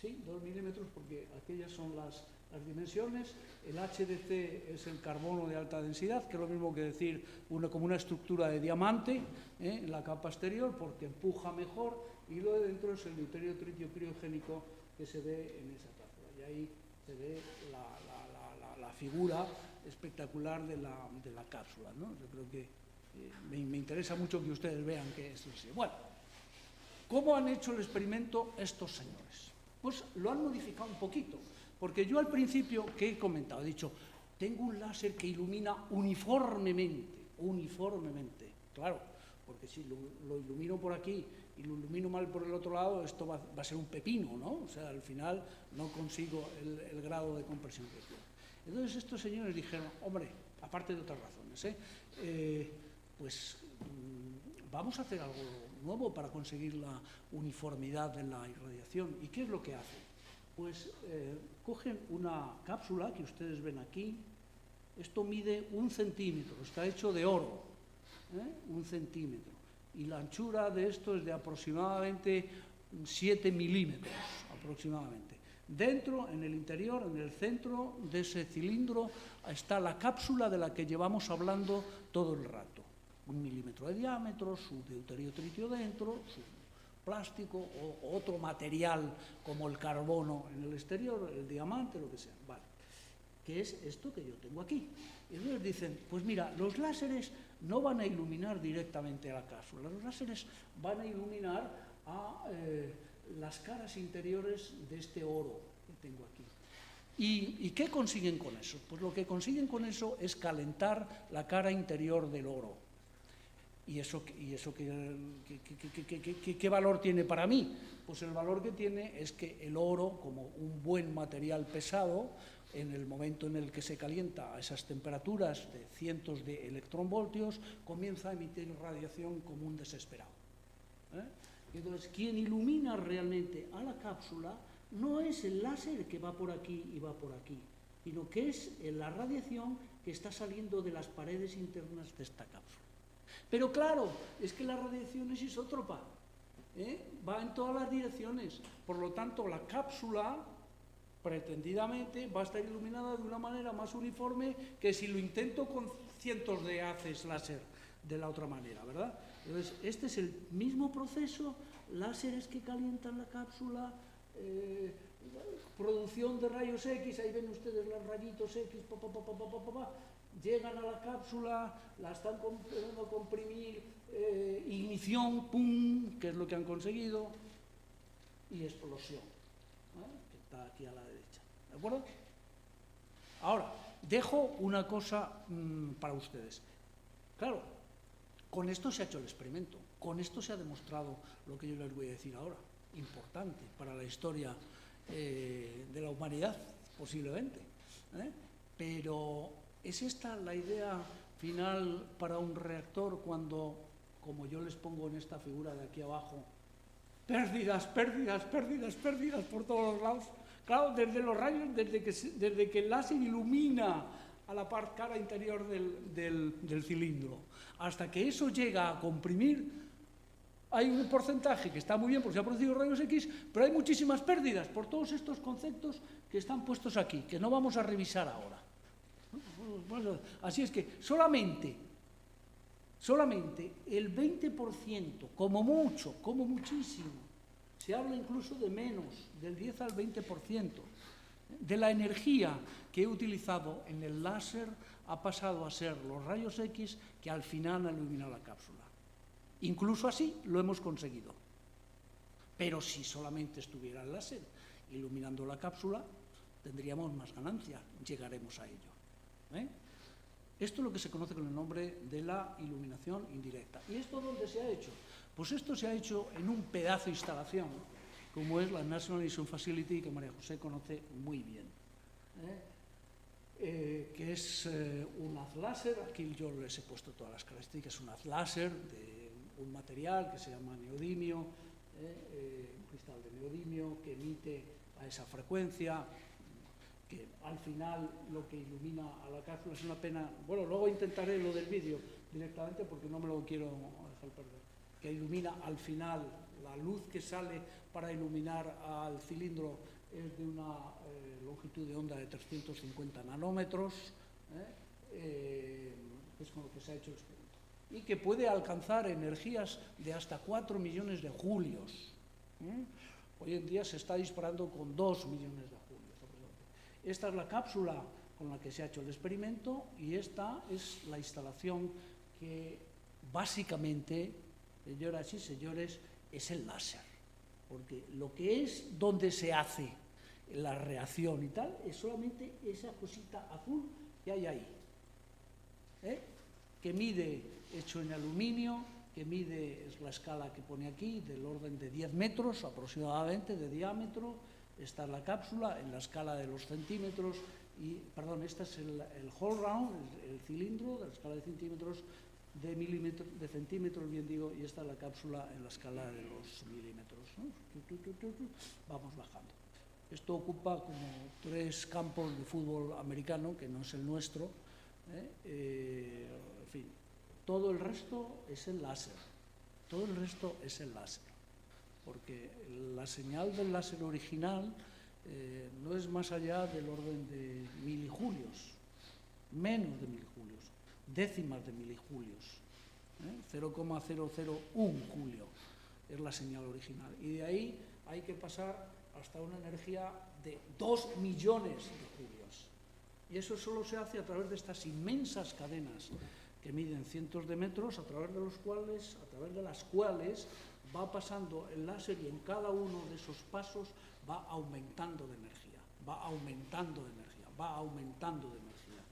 sí, 2 milímetros, porque aquellas son las dimensiones. El HDC es el carbono de alta densidad, que es lo mismo que decir como una estructura de diamante en la capa exterior, porque empuja mejor, y lo de dentro es el deuterio tritio criogénico que se ve en esa cápsula. Y ahí se ve la figura espectacular de la cápsula, ¿no? Yo creo que me interesa mucho que ustedes vean que es así. Bueno, ¿cómo han hecho el experimento estos señores? Pues lo han modificado un poquito, porque yo al principio, que he comentado, he dicho, tengo un láser que ilumina uniformemente, claro, porque si lo ilumino por aquí y lo ilumino mal por el otro lado, esto va a ser un pepino, ¿no? O sea, al final no consigo el grado de compresión que quiero. Entonces estos señores dijeron, hombre, aparte de otras razones, pues vamos a hacer algo nuevo para conseguir la uniformidad de la irradiación. ¿Y qué es lo que hacen? Pues cogen una cápsula que ustedes ven aquí. Esto mide 1 centímetro, está hecho de oro, 1 centímetro. Y la anchura de esto es de aproximadamente 7 milímetros, aproximadamente. Dentro, en el interior, en el centro de ese cilindro, está la cápsula de la que llevamos hablando todo el rato. 1 milímetro de diámetro, su deuterio tritio dentro, su plástico o otro material como el carbono en el exterior, el diamante, lo que sea. Vale. ¿Qué es esto que yo tengo aquí? Y entonces dicen, pues mira, los láseres no van a iluminar directamente a la cápsula, los láseres van a iluminar a las caras interiores de este oro que tengo aquí. ¿Y qué consiguen con eso? Pues lo que consiguen con eso es calentar la cara interior del oro. ¿Y eso qué valor tiene para mí? Pues el valor que tiene es que el oro, como un buen material pesado, en el momento en el que se calienta a esas temperaturas de cientos de electronvoltios, comienza a emitir radiación como un desesperado. Entonces, quien ilumina realmente a la cápsula no es el láser que va por aquí y va por aquí, sino que es la radiación que está saliendo de las paredes internas de esta cápsula. Pero claro, es que la radiación es isótropa, va en todas las direcciones, por lo tanto la cápsula pretendidamente va a estar iluminada de una manera más uniforme que si lo intento con cientos de haces láser de la otra manera, ¿verdad? Entonces, este es el mismo proceso, láseres que calientan la cápsula, producción de rayos X, ahí ven ustedes los rayitos X, llegan a la cápsula, la están empezando a comprimir, ignición, pum, que es lo que han conseguido, y explosión, que está aquí a la derecha, ¿de acuerdo? Ahora, dejo una cosa para ustedes. Claro, con esto se ha hecho el experimento, con esto se ha demostrado lo que yo les voy a decir ahora, importante para la historia de la humanidad, posiblemente, pero ¿es esta la idea final para un reactor cuando, como yo les pongo en esta figura de aquí abajo, pérdidas por todos los lados? Claro, desde los rayos, desde que el láser ilumina a la cara interior del cilindro, hasta que eso llega a comprimir, hay un porcentaje que está muy bien porque se han producido rayos X, pero hay muchísimas pérdidas por todos estos conceptos que están puestos aquí, que no vamos a revisar ahora. Así es que solamente el 20%, como mucho, como muchísimo, se habla incluso de menos, del 10 al 20%, de la energía que he utilizado en el láser ha pasado a ser los rayos X que al final han iluminado la cápsula. Incluso así lo hemos conseguido. Pero si solamente estuviera el láser iluminando la cápsula, tendríamos más ganancia, llegaremos a ello. Esto es lo que se conoce con el nombre de la iluminación indirecta. ¿Y esto dónde se ha hecho? Pues esto se ha hecho en un pedazo de instalación, como es la National Mission Facility, que María José conoce muy bien, que es un haz láser. Aquí yo les he puesto todas las características. Un haz láser de un material que se llama neodimio, un cristal de neodimio que emite a esa frecuencia, que al final lo que ilumina a la cápsula es una pena. Bueno, luego intentaré lo del vídeo directamente porque no me lo quiero dejar perder. Que ilumina al final, la luz que sale para iluminar al cilindro es de una longitud de onda de 350 nanómetros, es con lo que se ha hecho el experimento. Y que puede alcanzar energías de hasta 4 millones de julios. Hoy en día se está disparando con 2 millones de julios. Esta es la cápsula con la que se ha hecho el experimento y esta es la instalación que básicamente, señoras y señores, es el láser. Porque lo que es donde se hace la reacción y tal es solamente esa cosita azul que hay ahí, que mide, hecho en aluminio, que mide, es la escala que pone aquí, del orden de 10 metros aproximadamente de diámetro. Esta es la cápsula en la escala de los centímetros, perdón, este es el whole round, el cilindro de la escala de centímetros, de centímetros, bien digo, y esta es la cápsula en la escala de los milímetros, ¿no? Vamos bajando. Esto ocupa como 3 campos de fútbol americano, que no es el nuestro, en fin, todo el resto es el láser, todo el resto es el láser. Porque la señal del láser original no es más allá del orden de milijulios, menos de milijulios, décimas de milijulios, 0,001 julio es la señal original. Y de ahí hay que pasar hasta una energía de 2 millones de julios. Y eso solo se hace a través de estas inmensas cadenas que miden cientos de metros, a través de las cuales va pasando el láser y en cada uno de esos pasos va aumentando de energía, va aumentando de energía, va aumentando de energía.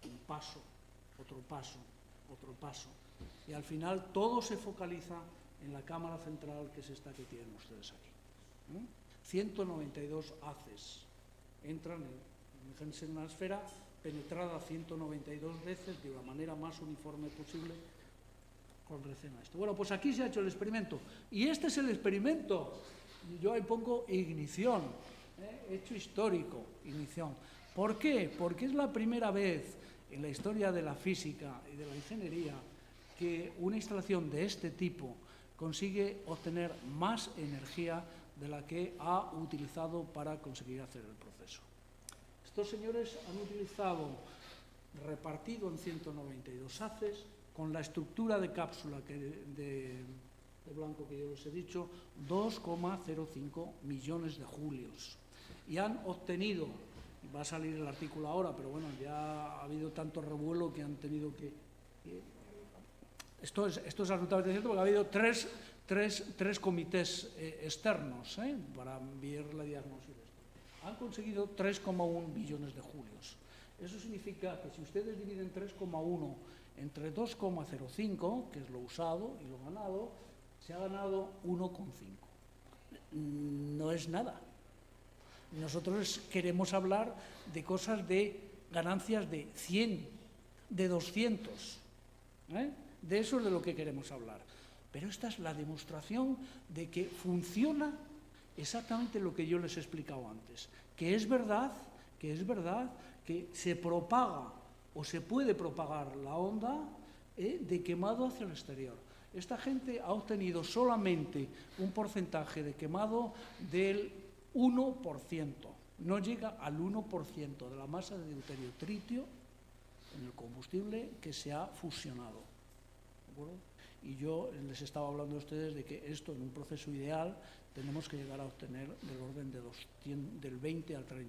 Un paso, otro paso, otro paso. Y al final todo se focaliza en la cámara central, que es esta que tienen ustedes aquí. 192 haces entran, imagínense en una esfera penetrada 192 veces de la manera más uniforme posible con relación a esto. Bueno, pues aquí se ha hecho el experimento. Y este es el experimento. Yo ahí pongo ignición, hecho histórico, ignición. ¿Por qué? Porque es la primera vez en la historia de la física y de la ingeniería que una instalación de este tipo consigue obtener más energía de la que ha utilizado para conseguir hacer el proceso. Estos señores han utilizado, repartido en 192 haces, con la estructura de cápsula de blanco que yo les he dicho, 2,05 millones de julios. Y han obtenido, va a salir el artículo ahora, pero bueno, ya ha habido tanto revuelo que han tenido que... Esto es absolutamente cierto porque ha habido tres comités externos para enviar la diagnosis. Han conseguido 3,1 billones de julios. Eso significa que si ustedes dividen 3,1 entre 2,05, que es lo usado y lo ganado, se ha ganado 1,5. No es nada. Nosotros queremos hablar de cosas de ganancias de 100, de 200. De eso es de lo que queremos hablar. Pero esta es la demostración de que funciona exactamente lo que yo les he explicado antes. Que es verdad que se propaga o se puede propagar la onda de quemado hacia el exterior. Esta gente ha obtenido solamente un porcentaje de quemado del 1%. No llega al 1% de la masa de deuterio-tritio en el combustible que se ha fusionado. ¿De acuerdo? Y yo les estaba hablando a ustedes de que esto en un proceso ideal tenemos que llegar a obtener del orden de del 20 al 30%.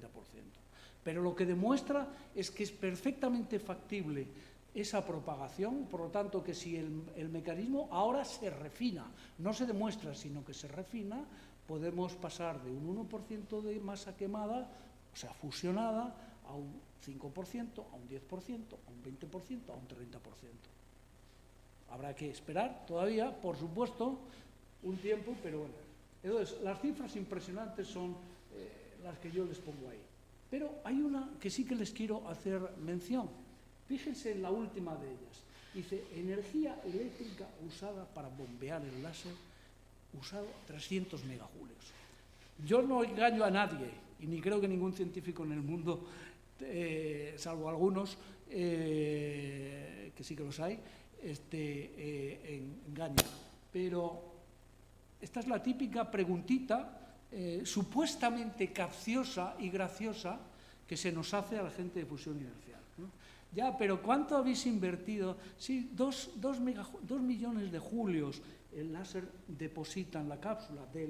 Pero lo que demuestra es que es perfectamente factible esa propagación, por lo tanto que si el mecanismo ahora se refina, no se demuestra, sino que se refina, podemos pasar de un 1% de masa quemada, o sea, fusionada, a un 5%, a un 10%, a un 20%, a un 30%. Habrá que esperar todavía, por supuesto, un tiempo, pero bueno. Entonces, las cifras impresionantes son las que yo les pongo ahí. Pero hay una que sí que les quiero hacer mención. Fíjense en la última de ellas. Dice, energía eléctrica usada para bombear el láser, usado 300 megajulios. Yo no engaño a nadie, y ni creo que ningún científico en el mundo, salvo algunos, que sí que los hay, engaña. Pero esta es la típica preguntita supuestamente capciosa y graciosa que se nos hace a la gente de fusión inercial, ¿no? Ya, pero ¿cuánto habéis invertido? Sí, 2 millones de julios el láser deposita en la cápsula. De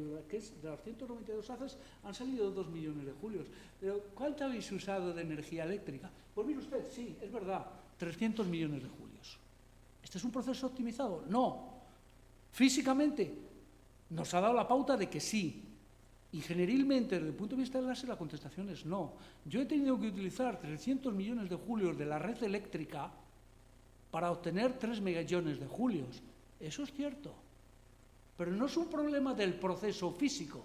las 192 haces han salido 2 millones de julios. Pero ¿cuánto habéis usado de energía eléctrica? Pues mire usted, sí, es verdad, 300 millones de julios. ¿Este es un proceso optimizado? No. Físicamente nos ha dado la pauta de que sí. Ingenierilmente, desde el punto de vista del láser, la contestación es no. Yo he tenido que utilizar 300 millones de julios de la red eléctrica para obtener 3 millones de julios. Eso es cierto. Pero no es un problema del proceso físico.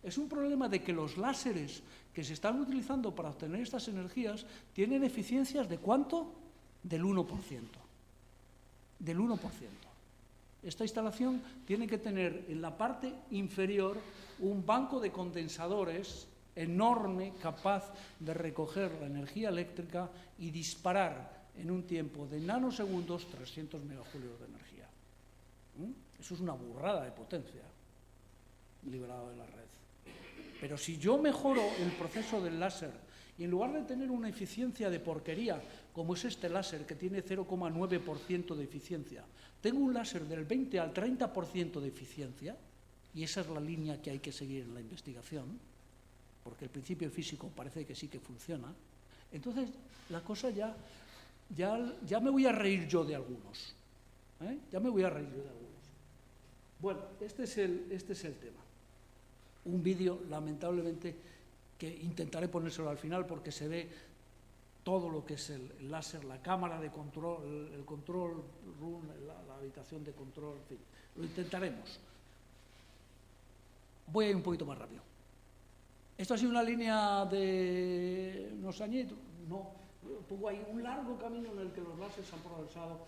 Es un problema de que los láseres que se están utilizando para obtener estas energías tienen eficiencias ¿de cuánto? Del 1%. Del 1%. Esta instalación tiene que tener en la parte inferior un banco de condensadores enorme, capaz de recoger la energía eléctrica y disparar en un tiempo de nanosegundos 300 megajulios de energía. Eso es una burrada de potencia liberada de la red. Pero si yo mejoro el proceso del láser y en lugar de tener una eficiencia de porquería, como es este láser que tiene 0,9% de eficiencia, tengo un láser del 20 al 30% de eficiencia, y esa es la línea que hay que seguir en la investigación, porque el principio físico parece que sí que funciona, entonces la cosa ya me voy a reír yo de algunos. Ya me voy a reír yo de algunos. Bueno, este es el tema. Un vídeo, lamentablemente, que intentaré ponérselo al final porque se ve todo lo que es el láser, la cámara de control, el control room, la habitación de control, en fin. Lo intentaremos. Voy a ir un poquito más rápido. ¿Esto ha sido una línea de unos añitos? No. Pongo ahí un largo camino en el que los láseres han progresado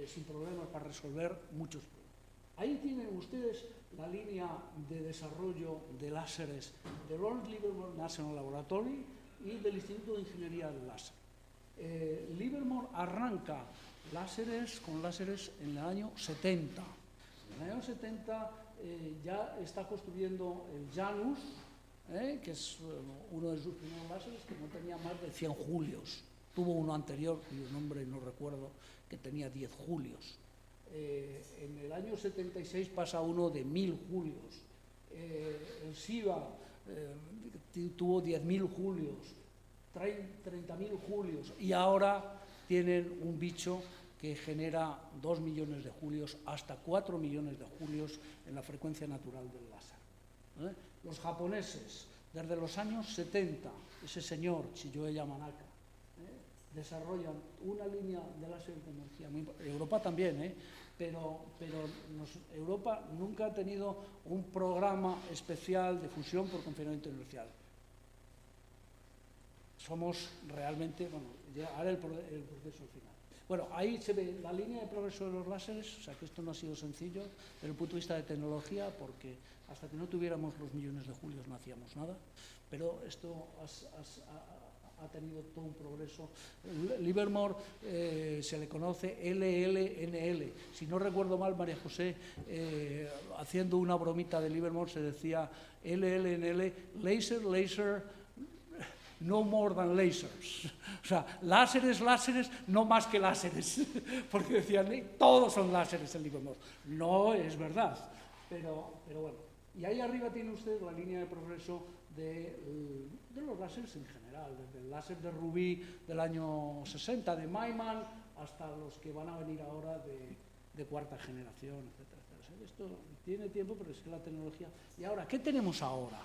sin problemas para resolver muchos problemas. Ahí tienen ustedes la línea de desarrollo de láseres de Lawrence Livermore National Laboratory y del Instituto de Ingeniería del Láser. Livermore arranca con láseres en el año 70. En el año 70 ya está construyendo el Janus, que es uno de sus primeros láseres que no tenía más de 100 julios. Tuvo uno anterior, cuyo nombre no recuerdo, que tenía 10 julios. En el año 76 pasa uno de 1000 julios. El SIVA tuvo 10.000 julios, 30.000 julios, y ahora tienen un bicho que genera 2 millones de julios hasta 4 millones de julios en la frecuencia natural del láser. Los japoneses, desde los años 70, ese señor Chiyoe Yamanaka, desarrollan una línea de láser de energía muy importante. Europa también, pero Europa nunca ha tenido un programa especial de fusión por confinamiento inercial. Somos realmente, bueno, ya ahora el proceso final. Bueno, ahí se ve la línea de progreso de los láseres, o sea que esto no ha sido sencillo desde el punto de vista de tecnología, porque hasta que no tuviéramos los millones de julios no hacíamos nada, pero esto ha tenido todo un progreso. Livermore se le conoce LLNL. Si no recuerdo mal, María José, haciendo una bromita de Livermore, se decía LLNL, laser, no more than lasers. O sea, láseres, no más que láseres. Porque decían, todos son láseres en Livermore. No es verdad, pero bueno. Y ahí arriba tiene usted la línea de progreso de los láseres en general, desde el láser de Rubí del año 60, de Maiman, hasta los que van a venir ahora de cuarta generación, etcétera, etcétera. Esto tiene tiempo, pero es que la tecnología... Y ahora, ¿qué tenemos ahora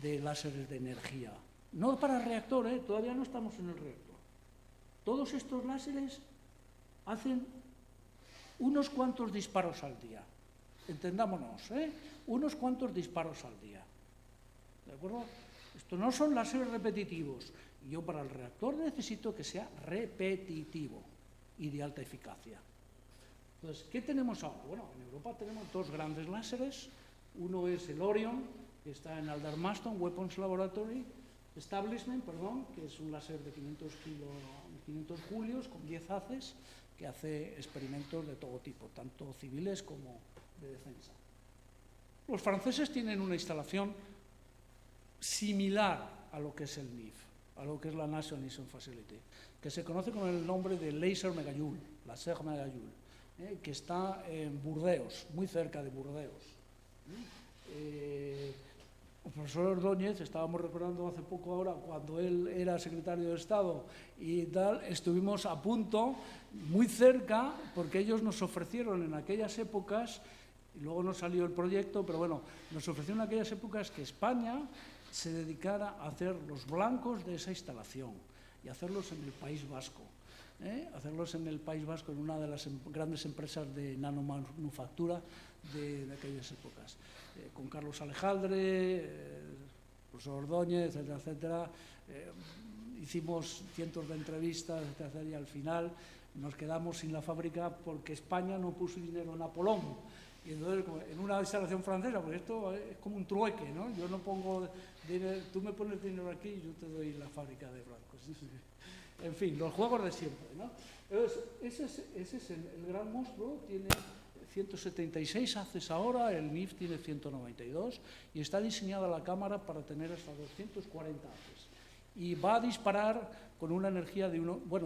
de láseres de energía? No para reactor, todavía no estamos en el reactor. Todos estos láseres hacen unos cuantos disparos al día. Entendámonos, unos cuantos disparos al día. ¿De acuerdo? Esto no son láseres repetitivos. Yo para el reactor necesito que sea repetitivo y de alta eficacia. Entonces, ¿qué tenemos ahora? Bueno, en Europa tenemos dos grandes láseres. Uno es el Orion, que está en Aldermaston Weapons Laboratory Establishment, que es un láser de 500 julios con 10 haces, que hace experimentos de todo tipo, tanto civiles como de defensa. Los franceses tienen una instalación similar a lo que es el NIF, a lo que es la National Mission Facility, que se conoce con el nombre de Laser Megajoule, que está en Burdeos, muy cerca de Burdeos. El profesor Ordóñez, estábamos recordando hace poco ahora, cuando él era secretario de Estado y tal, estuvimos a punto, muy cerca, porque ellos nos ofrecieron en aquellas épocas, y luego no salió el proyecto, pero bueno, nos ofrecieron en aquellas épocas que España se dedicara a hacer los blancos de esa instalación y hacerlos en el País Vasco. Hacerlos en el País Vasco, en una de las grandes empresas de nanomanufactura de aquellas épocas. Con Carlos Alejandre, profesor Ordóñez, etcétera, etcétera. Hicimos cientos de entrevistas, etcétera, y al final nos quedamos sin la fábrica porque España no puso dinero en Apolón. Y entonces, en una instalación francesa, pues esto es como un trueque, ¿no? Yo no pongo dinero, tú me pones dinero aquí y yo te doy la fábrica de blancos. En fin, los juegos de siempre, ¿no? Entonces, ese es el gran monstruo, tiene 176 haces ahora, el NIF tiene 192 y está diseñada la cámara para tener hasta 240 haces. Y va a disparar con una energía de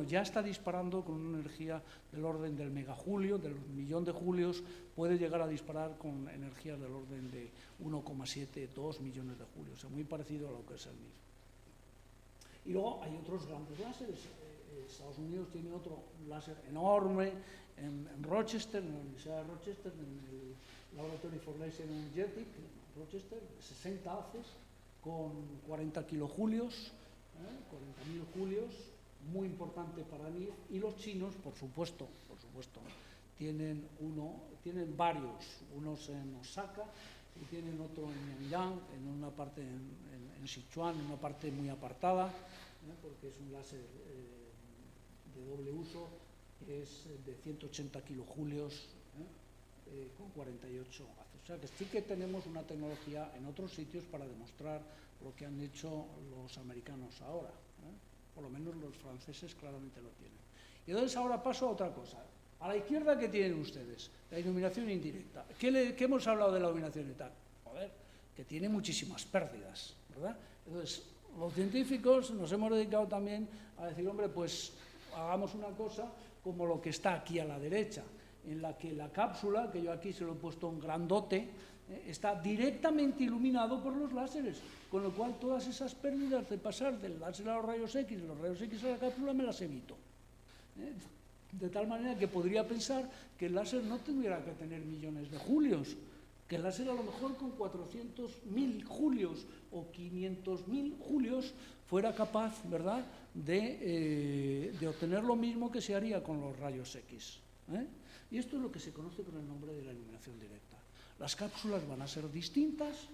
ya está disparando con una energía del orden del megajulio, del millón de julios, puede llegar a disparar con energías del orden de 1,7, 2 millones de julios, o sea, muy parecido a lo que es el NIF. Y luego hay otros grandes láseres. Estados Unidos tiene otro láser enorme en Rochester, en la Universidad de Rochester, en el Laboratory for Laser Energetic, en Rochester, 60 haces con 40 kilojulios, 40.000 julios, muy importante para NIF. Y los chinos, por supuesto, tienen varios, unos en Osaka y tienen otro en Yangyang, en una parte en Sichuan, en una parte muy apartada, porque es un láser de doble uso, que es de 180 kilojulios con 48 haces. O sea que sí que tenemos una tecnología en otros sitios para demostrar lo que han hecho los americanos ahora. Por lo menos los franceses claramente lo tienen. Y entonces ahora paso a otra cosa. A la izquierda, ¿qué tienen ustedes? La iluminación indirecta. ¿Qué hemos hablado de la iluminación indirecta? Joder, que tiene muchísimas pérdidas, ¿verdad? Entonces, los científicos nos hemos dedicado también a decir, hombre, pues hagamos una cosa como lo que está aquí a la derecha, en la que la cápsula, que yo aquí se lo he puesto en grandote, está directamente iluminado por los láseres, con lo cual todas esas pérdidas de pasar del láser a los rayos X, de los rayos X a la cápsula, me las evito. De tal manera que podría pensar que el láser no tuviera que tener millones de julios, que el láser a lo mejor con 400.000 julios o 500.000 julios fuera capaz, ¿verdad?, de obtener lo mismo que se haría con los rayos X. Y esto es lo que se conoce con el nombre de la iluminación directa. Las cápsulas van a ser distintas,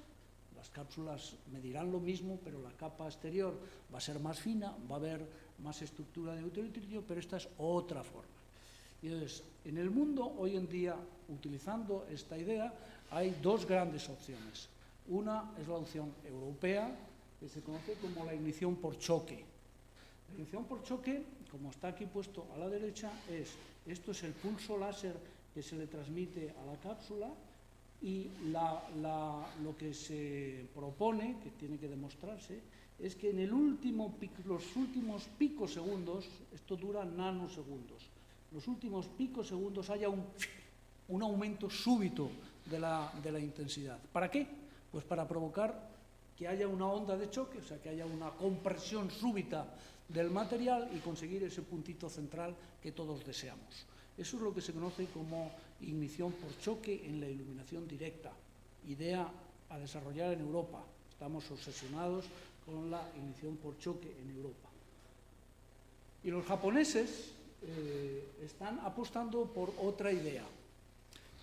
las cápsulas medirán lo mismo, pero la capa exterior va a ser más fina, va a haber más estructura de deuterio, pero esta es otra forma. Y entonces, en el mundo, hoy en día, utilizando esta idea, hay dos grandes opciones. Una es la opción europea, que se conoce como la ignición por choque. La ignición por choque, como está aquí puesto a la derecha, esto es el pulso láser que se le transmite a la cápsula, y lo que se propone, que tiene que demostrarse, es que en los últimos picosegundos, esto dura nanosegundos, los últimos picosegundos haya un aumento súbito de la intensidad. ¿Para qué? Pues para provocar que haya una onda de choque, o sea, que haya una compresión súbita del material y conseguir ese puntito central que todos deseamos. Eso es lo que se conoce como ignición por choque en la iluminación directa, idea a desarrollar en Europa. Estamos obsesionados con la ignición por choque en Europa. Y los japoneses están apostando por otra idea,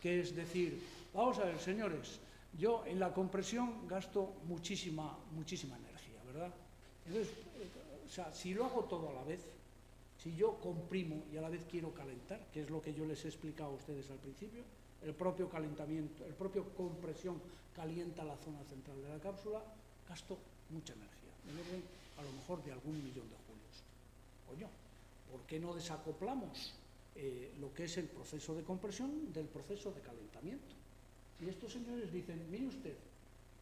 que es decir, vamos a ver, señores, yo en la compresión gasto muchísima energía, ¿verdad? Entonces, o sea, si lo hago todo a la vez, Si yo comprimo y a la vez quiero calentar, que es lo que yo les he explicado a ustedes al principio, el propio calentamiento, el propio compresión calienta la zona central de la cápsula, gasto mucha energía, del orden a lo mejor de algún millón de julios. Coño, ¿por qué no desacoplamos lo que es el proceso de compresión del proceso de calentamiento? Y estos señores dicen, mire usted,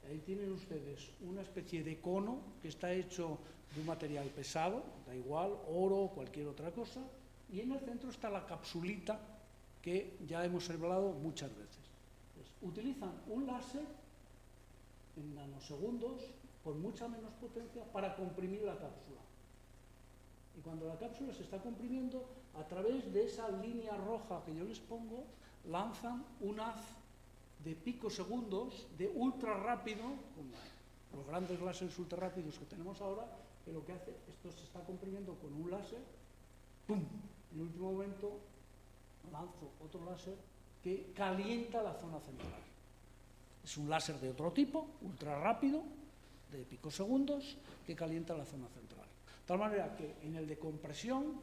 ahí tienen ustedes una especie de cono que está hecho de un material pesado, da igual, oro o cualquier otra cosa, y en el centro está la capsulita que ya hemos hablado muchas veces. Pues, utilizan un láser en nanosegundos con mucha menos potencia para comprimir la cápsula. Y cuando la cápsula se está comprimiendo, a través de esa línea roja que yo les pongo, lanzan un haz de picosegundos, de ultra rápido, como los grandes láseres ultra rápidos que tenemos ahora, que lo que hace, esto se está comprimiendo con un láser, ¡pum! En el último momento lanzo otro láser que calienta la zona central. Es un láser de otro tipo, ultra rápido, de picosegundos, que calienta la zona central. De tal manera que en el de compresión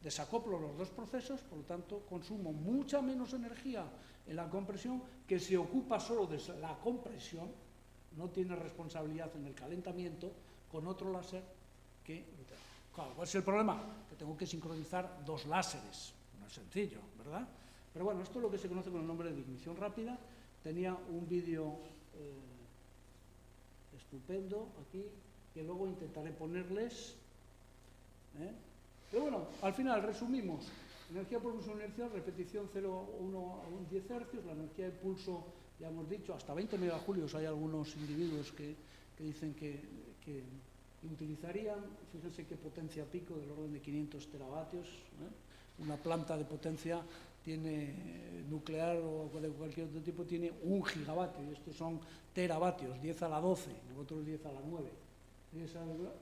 desacoplo los dos procesos, por lo tanto consumo mucha menos energía en la compresión, que se ocupa solo de la compresión, no tiene responsabilidad en el calentamiento, con otro láser que... Claro, ¿cuál es el problema? Que tengo que sincronizar dos láseres, no es sencillo, ¿verdad? Pero bueno, esto es lo que se conoce con el nombre de ignición rápida. Tenía un vídeo estupendo aquí, que luego intentaré ponerles. Pero bueno, al final resumimos. Energía por pulso inercial, repetición 0,1 a 10 Hz, la energía de pulso, ya hemos dicho, hasta 20 megajulios. Hay algunos individuos que dicen que utilizarían, fíjense qué potencia pico, del orden de 500 teravatios. Una planta de potencia tiene nuclear o de cualquier otro tipo, tiene 1 gigavatio, y estos son teravatios, 10 a la 12, nosotros 10 a la 9.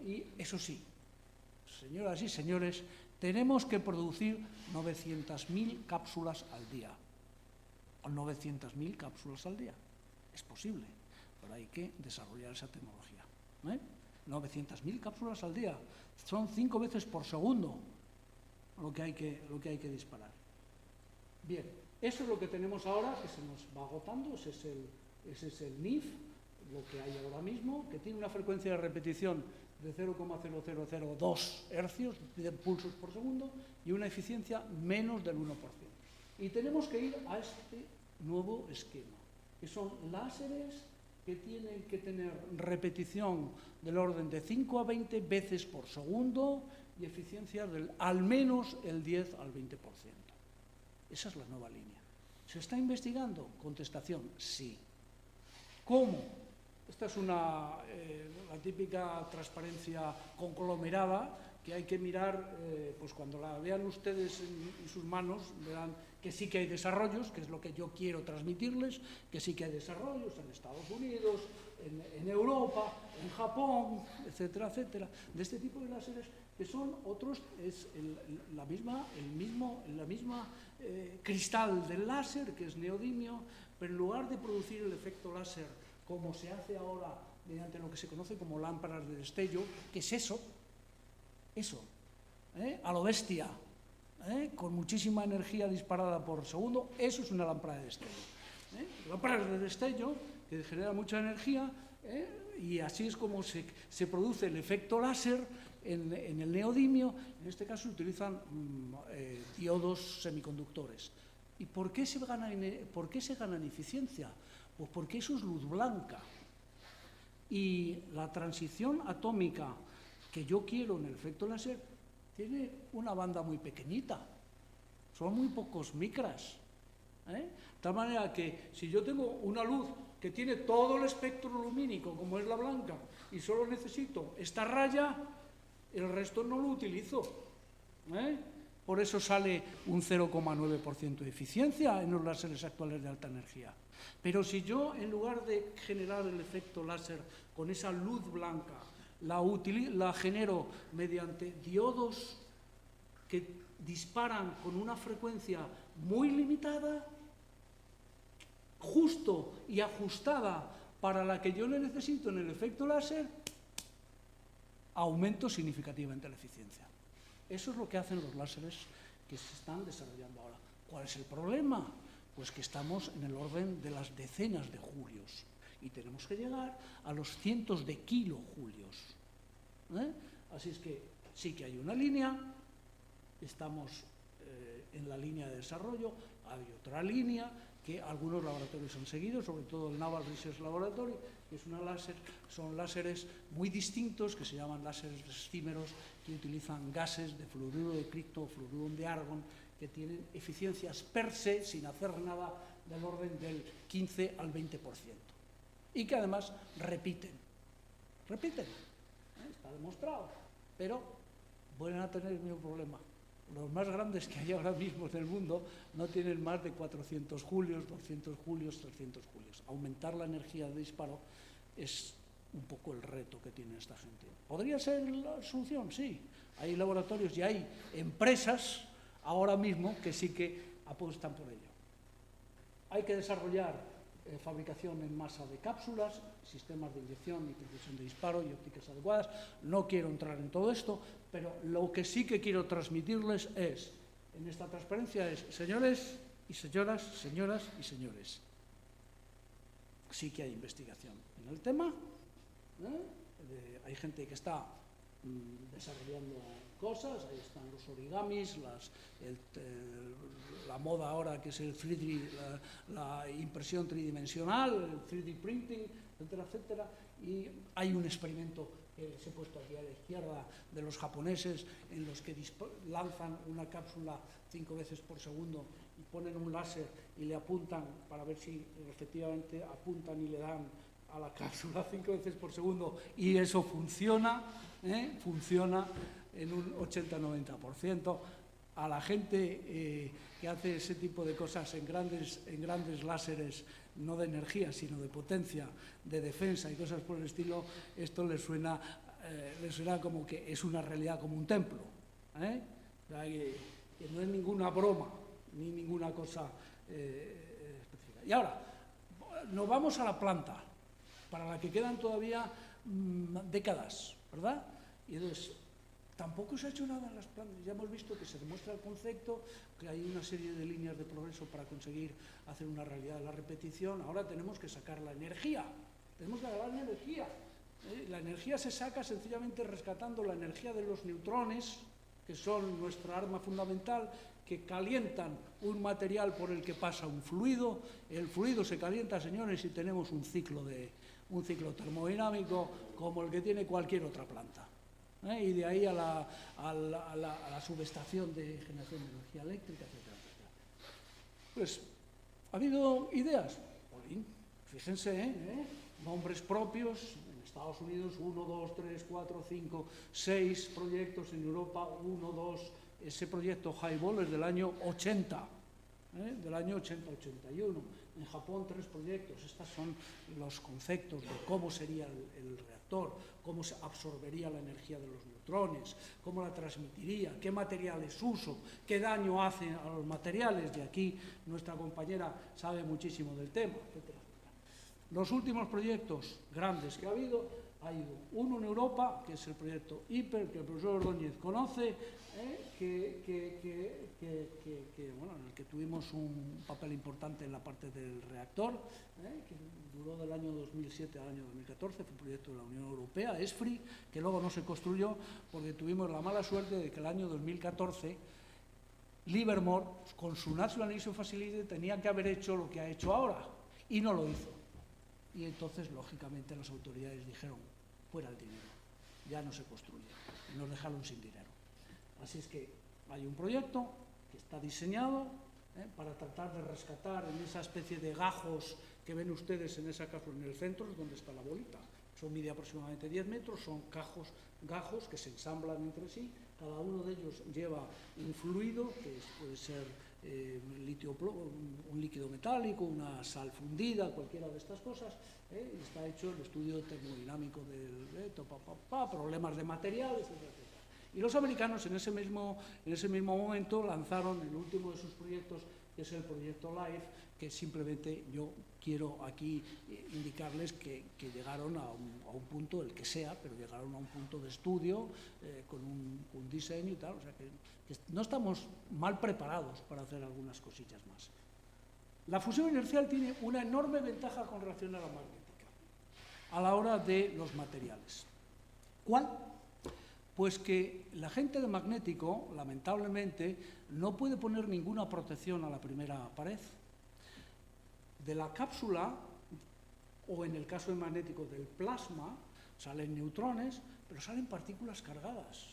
Y eso sí, señoras y señores, tenemos que producir 900.000 cápsulas al día. 900.000 cápsulas al día. Es posible, pero hay que desarrollar esa tecnología. 900.000 cápsulas al día. Son 5 veces por segundo lo que hay que disparar. Bien, eso es lo que tenemos ahora, que se nos va agotando. Ese es el NIF, lo que hay ahora mismo, que tiene una frecuencia de repetición de 0,0002 hercios de pulsos por segundo y una eficiencia menos del 1%. Y tenemos que ir a este nuevo esquema, que son láseres que tienen que tener repetición del orden de 5 a 20 veces por segundo y eficiencia del al menos el 10 al 20%. Esa es la nueva línea. ¿Se está investigando? Contestación, sí. ¿Cómo? Esta es la típica transparencia conglomerada que hay que mirar, pues cuando la vean ustedes en sus manos, verán que sí que hay desarrollos, que es lo que yo quiero transmitirles, que sí que hay desarrollos en Estados Unidos, en Europa, en Japón, etcétera, etcétera, de este tipo de láseres, que son otros, es la misma cristal del láser, que es neodimio, pero en lugar de producir el efecto láser como se hace ahora mediante lo que se conoce como lámparas de destello, que es eso, a lo bestia, con muchísima energía disparada por segundo, eso es una lámpara de destello. Lámparas de destello que generan mucha energía, y así es como se produce el efecto láser en el neodimio. En este caso se utilizan diodos semiconductores. ¿Y por qué se gana en eficiencia? Pues porque eso es luz blanca. Y la transición atómica que yo quiero en el efecto láser tiene una banda muy pequeñita. Son muy pocos micras. De tal manera que si yo tengo una luz que tiene todo el espectro lumínico, como es la blanca, y solo necesito esta raya, el resto no lo utilizo. Por eso sale un 0,9% de eficiencia en los láseres actuales de alta energía. Pero si yo, en lugar de generar el efecto láser con esa luz blanca, la genero mediante diodos que disparan con una frecuencia muy limitada, justo y ajustada para la que yo le necesito en el efecto láser, aumento significativamente la eficiencia. Eso es lo que hacen los láseres que se están desarrollando ahora. ¿Cuál es el problema? Pues que estamos en el orden de las decenas de julios y tenemos que llegar a los cientos de kilojulios. Así es que sí que hay una línea, estamos en la línea de desarrollo, hay otra línea que algunos laboratorios han seguido, sobre todo el Naval Research Laboratory, que es son láseres muy distintos, que se llaman láseres restímeros, que utilizan gases de fluoruro de cripto o fluoruro de argón, que tienen eficiencias per se, sin hacer nada, del orden del 15 al 20%. Y que además repiten. Está demostrado, pero vuelven a tener el mismo problema. Los más grandes que hay ahora mismo en el mundo no tienen más de 400 julios, 200 julios, 300 julios. Aumentar la energía de disparo es un poco el reto que tiene esta gente. ¿Podría ser la solución? Sí. Hay laboratorios y hay empresas ahora mismo que sí que apuestan por ello. Hay que desarrollar fabricación en masa de cápsulas, sistemas de inyección y precisión de disparo y ópticas adecuadas. No quiero entrar en todo esto, pero lo que sí que quiero transmitirles es, en esta transparencia es, señores y señoras, señoras y señores, sí que hay investigación en el tema, hay gente que está desarrollando cosas, ahí están los origamis, la moda ahora que es el 3D, la impresión tridimensional, el 3D printing, etcétera, etcétera, y hay un experimento que les he puesto aquí a la izquierda de los japoneses en los que lanzan una cápsula 5 veces por segundo y ponen un láser y le apuntan para ver si efectivamente apuntan y le dan a la cápsula 5 veces por segundo y eso funciona, funciona en un 80-90%. A la gente que hace ese tipo de cosas en grandes láseres, no de energía, sino de potencia, de defensa y cosas por el estilo, esto les suena como que es una realidad como un templo. O sea, que no es ninguna broma, ni ninguna cosa específica. Y ahora, nos vamos a la planta, para la que quedan todavía décadas, ¿verdad? Y entonces, tampoco se ha hecho nada en las plantas. Ya hemos visto que se demuestra el concepto, que hay una serie de líneas de progreso para conseguir hacer una realidad de la repetición. Ahora tenemos que sacar la energía. Tenemos que agarrar la energía. La energía se saca sencillamente rescatando la energía de los neutrones, que son nuestra arma fundamental, que calientan un material por el que pasa un fluido. El fluido se calienta, señores, y tenemos un ciclo termodinámico como el que tiene cualquier otra planta. Y de ahí a la subestación de generación de energía eléctrica, etcétera, etcétera. Pues, ¿ha habido ideas? Fíjense, nombres propios, en Estados Unidos 1, 2, 3, 4, 5, 6 proyectos, en Europa 1, 2, ese proyecto Highball es del año 80, del año 80-81. En Japón 3 proyectos. Estos son los conceptos de cómo sería el reactor, cómo se absorbería la energía de los neutrones, cómo la transmitiría, qué materiales uso, qué daño hace a los materiales. De aquí nuestra compañera sabe muchísimo del tema, etcétera. Los últimos proyectos grandes que ha habido uno en Europa, que es el proyecto IPER, que el profesor Ordóñez conoce, bueno, en el que tuvimos un papel importante en la parte del reactor, que duró del año 2007 al año 2014, fue un proyecto de la Unión Europea, ESFRI, que luego no se construyó porque tuvimos la mala suerte de que el año 2014 Livermore, con su National Innovation Facility, tenía que haber hecho lo que ha hecho ahora, y no lo hizo. Y entonces, lógicamente, las autoridades dijeron, fuera el dinero, ya no se construye, y nos dejaron sin dinero. Así es que hay un proyecto que está diseñado para tratar de rescatar en esa especie de gajos que ven ustedes en esa cápsula en el centro, es donde está la bolita. Eso mide aproximadamente 10 metros, son gajos que se ensamblan entre sí, cada uno de ellos lleva un fluido, que puede ser un líquido metálico, una sal fundida, cualquiera de estas cosas, y está hecho el estudio termodinámico del problemas de materiales, etc. Y los americanos en ese mismo momento lanzaron el último de sus proyectos, que es el proyecto LIFE, que simplemente yo quiero aquí indicarles que llegaron a un punto, el que sea, pero llegaron a un punto de estudio con un diseño y tal, o sea que no estamos mal preparados para hacer algunas cosillas más. La fusión inercial tiene una enorme ventaja con relación a la magnética a la hora de los materiales. ¿Cuál? Pues que la gente de magnético, lamentablemente, no puede poner ninguna protección a la primera pared. De la cápsula, o en el caso de magnético del plasma, salen neutrones, pero salen partículas cargadas,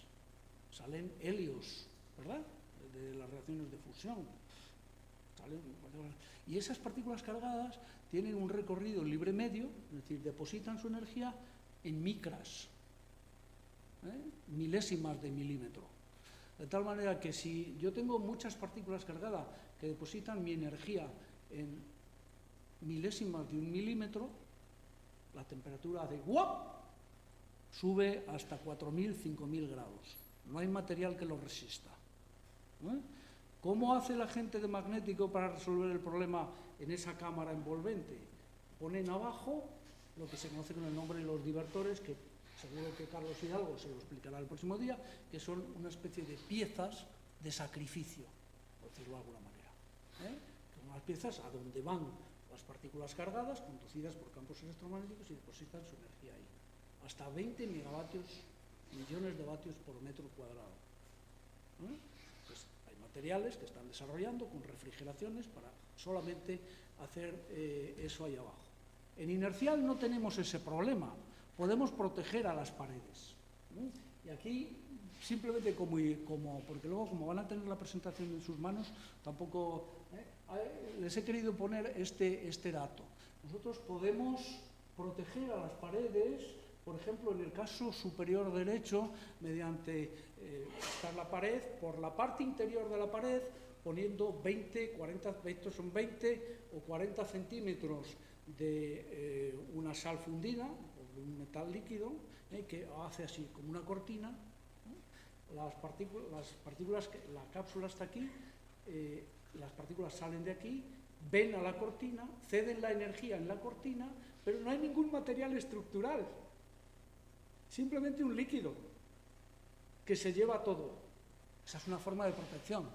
salen helios, ¿verdad?, de las reacciones de fusión. Y esas partículas cargadas tienen un recorrido libre medio, es decir, depositan su energía en micras, milésimas de milímetro. De tal manera que si yo tengo muchas partículas cargadas que depositan mi energía en milésimas de un milímetro, la temperatura hace ¡guap! Sube hasta 4.000, 5.000 grados. No hay material que lo resista. ¿Cómo hace la gente de magnético para resolver el problema en esa cámara envolvente? Ponen abajo lo que se conoce con el nombre de los divertores, que seguro que Carlos Hidalgo se lo explicará el próximo día, que son una especie de piezas de sacrificio, por decirlo de alguna manera. Son unas piezas a donde van las partículas cargadas, conducidas por campos electromagnéticos y depositan su energía ahí. Hasta 20 megavatios, millones de vatios por metro cuadrado. Pues hay materiales que están desarrollando con refrigeraciones para solamente hacer eso ahí abajo. En inercial no tenemos ese problema. Podemos proteger a las paredes. Y aquí, simplemente porque luego como van a tener la presentación en sus manos, tampoco les he querido poner este dato. Nosotros podemos proteger a las paredes, por ejemplo, en el caso superior derecho, mediante esta la pared, por la parte interior de la pared, poniendo 20, 40, estos son 20 o 40 centímetros de una sal fundida, un metal líquido, que hace así como una cortina. Las partículas, la cápsula está aquí, las partículas salen de aquí, ven a la cortina, ceden la energía en la cortina, pero no hay ningún material estructural, simplemente un líquido que se lleva todo. Esa es una forma de protección.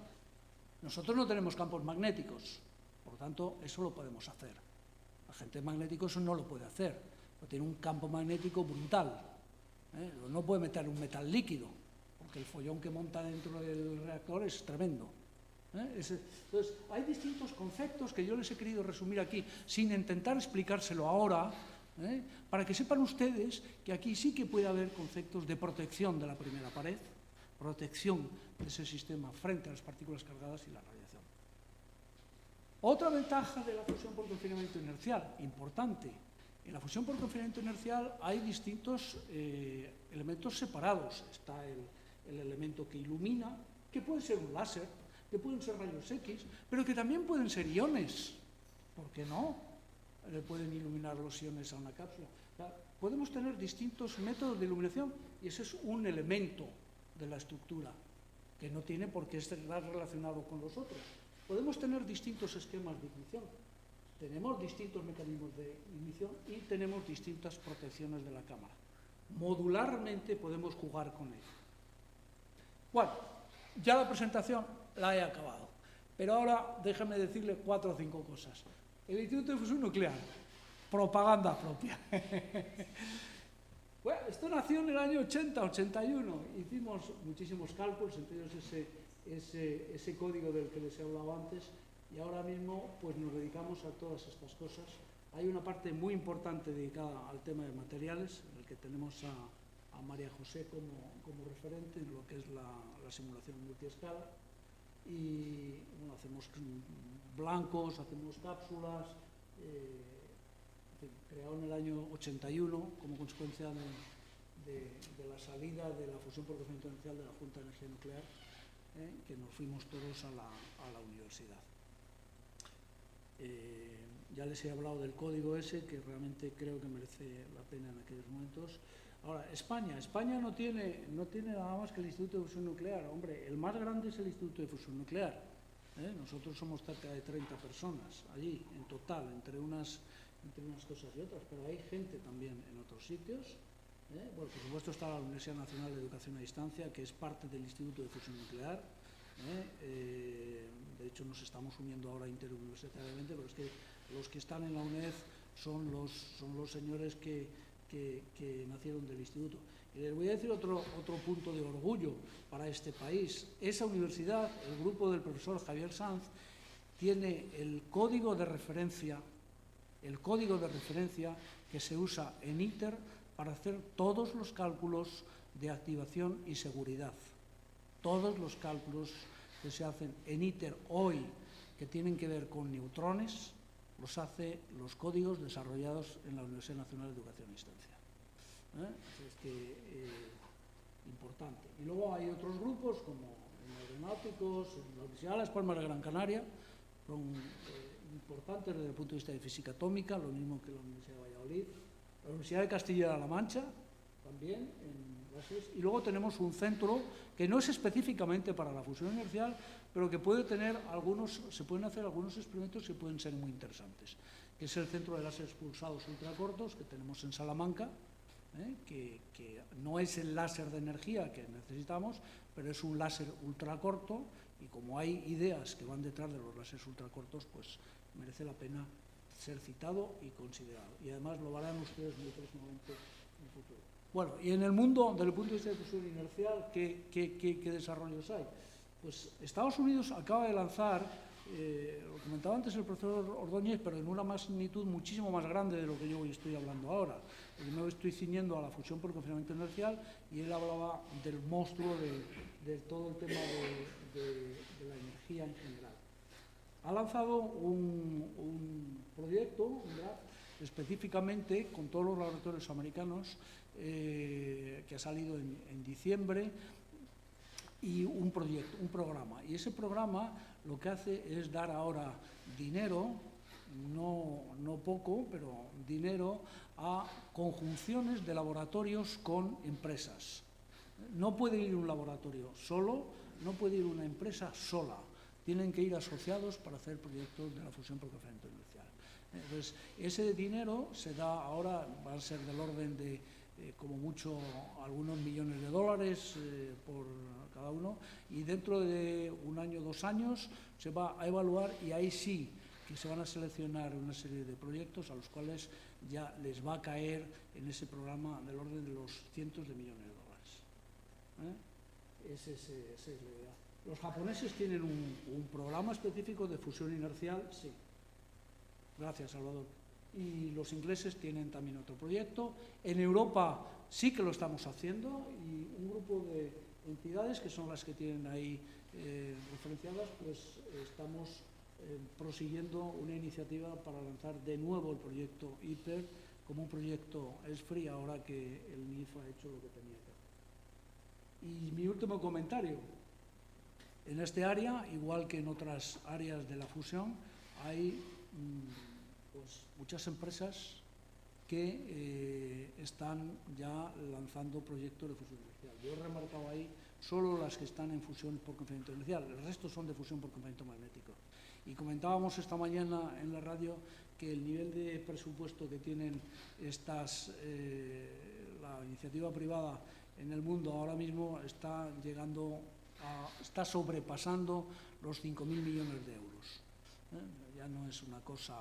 Nosotros no tenemos campos magnéticos, por lo tanto eso lo podemos hacer. La gente de magnético eso no lo puede hacer. Tiene un campo magnético brutal. No puede meter un metal líquido, porque el follón que monta dentro del reactor es tremendo. Entonces, hay distintos conceptos que yo les he querido resumir aquí, sin intentar explicárselo ahora, para que sepan ustedes que aquí sí que puede haber conceptos de protección de la primera pared, protección de ese sistema frente a las partículas cargadas y la radiación. Otra ventaja de la fusión por confinamiento inercial, importante. En la fusión por confinamiento inercial hay distintos elementos separados. Está el elemento que ilumina, que puede ser un láser, que pueden ser rayos X, pero que también pueden ser iones. ¿Por qué no? Pueden iluminar los iones a una cápsula. O sea, podemos tener distintos métodos de iluminación y ese es un elemento de la estructura que no tiene por qué estar relacionado con los otros. Podemos tener distintos esquemas de ignición. Tenemos distintos mecanismos de ignición y tenemos distintas protecciones de la cámara. Modularmente podemos jugar con ello. Bueno, ya la presentación la he acabado, pero ahora déjenme decirle 4 o 5 cosas. El Instituto de Fusión Nuclear, propaganda propia. Bueno, esto nació en el año 80, 81. Hicimos muchísimos cálculos, entre ellos ese código del que les he hablado antes. Y ahora mismo pues nos dedicamos a todas estas cosas. Hay una parte muy importante dedicada al tema de materiales, en el que tenemos a María José como referente en lo que es la simulación multiescala. Y bueno, hacemos blancos, hacemos cápsulas, creado en el año 81 como consecuencia de la salida de la fusión por confinamiento inercial de la Junta de Energía Nuclear, que nos fuimos todos a la universidad. Ya les he hablado del código ese, que realmente creo que merece la pena en aquellos momentos. Ahora, España no tiene nada más que el Instituto de Fusión Nuclear. Hombre, el más grande es el Instituto de Fusión Nuclear. Nosotros somos cerca de 30 personas allí, en total, entre unas cosas y otras, pero hay gente también en otros sitios. Bueno, por supuesto está la Universidad Nacional de Educación a Distancia, que es parte del Instituto de Fusión Nuclear. De hecho, nos estamos uniendo ahora interuniversitariamente, pero es que los que están en la UNED son los señores que nacieron del instituto. Y les voy a decir otro punto de orgullo para este país. Esa universidad, el grupo del profesor Javier Sanz, tiene el código de referencia que se usa en ITER para hacer todos los cálculos de activación y seguridad. Todos los cálculos que se hacen en ITER hoy, que tienen que ver con neutrones, los hace los códigos desarrollados en la Universidad Nacional de Educación a Distancia. Es que, importante. Y luego hay otros grupos, como en aeronáuticos, en la Universidad de Las Palmas de Gran Canaria, son importantes desde el punto de vista de física atómica, lo mismo que la Universidad de Valladolid, la Universidad de Castilla-La Mancha, también en gases, y luego tenemos un centro que no es específicamente para la fusión inercial, pero que puede tener se pueden hacer algunos experimentos que pueden ser muy interesantes, que es el centro de láseres pulsados ultracortos que tenemos en Salamanca, que no es el láser de energía que necesitamos, pero es un láser ultracorto, y como hay ideas que van detrás de los láseres ultracortos, pues merece la pena ser citado y considerado. Y además lo harán ustedes muy próximamente en el futuro. Bueno, y en el mundo, desde el punto de vista de fusión inercial, ¿qué desarrollos hay? Pues Estados Unidos acaba de lanzar, lo comentaba antes el profesor Ordóñez, pero en una magnitud muchísimo más grande de lo que yo hoy estoy hablando ahora. Yo me estoy ciñendo a la fusión por confinamiento inercial y él hablaba del monstruo de todo el tema de la energía en general. Ha lanzado un proyecto, específicamente con todos los laboratorios americanos, que ha salido en diciembre, y un programa. Y ese programa lo que hace es dar ahora dinero, no poco, pero dinero a conjunciones de laboratorios con empresas. No puede ir un laboratorio solo, no puede ir una empresa sola. Tienen que ir asociados para hacer proyectos de la fusión por confinamiento inercial. Entonces, ese dinero se da ahora, va a ser del orden de, como mucho, algunos millones de dólares por cada uno, y dentro de un año, 2 años, se va a evaluar, y ahí sí que se van a seleccionar una serie de proyectos a los cuales ya les va a caer en ese programa del orden de los cientos de millones de dólares. Esa es la idea. Los japoneses tienen un programa específico de fusión inercial, sí. Gracias, Salvador. Y los ingleses tienen también otro proyecto. En Europa sí que lo estamos haciendo, y un grupo de entidades, que son las que tienen ahí referenciadas, pues estamos prosiguiendo una iniciativa para lanzar de nuevo el proyecto ITER como un proyecto ESFRI, ahora que el NIF ha hecho lo que tenía que hacer. Y mi último comentario. En este área, igual que en otras áreas de la fusión, hay pues, muchas empresas que están ya lanzando proyectos de fusión inercial. Yo he remarcado ahí solo las que están en fusión por confinamiento inercial, el resto son de fusión por confinamiento magnético. Y comentábamos esta mañana en la radio que el nivel de presupuesto que tienen la iniciativa privada en el mundo ahora mismo está sobrepasando los 5.000 millones de euros. Ya no es una cosa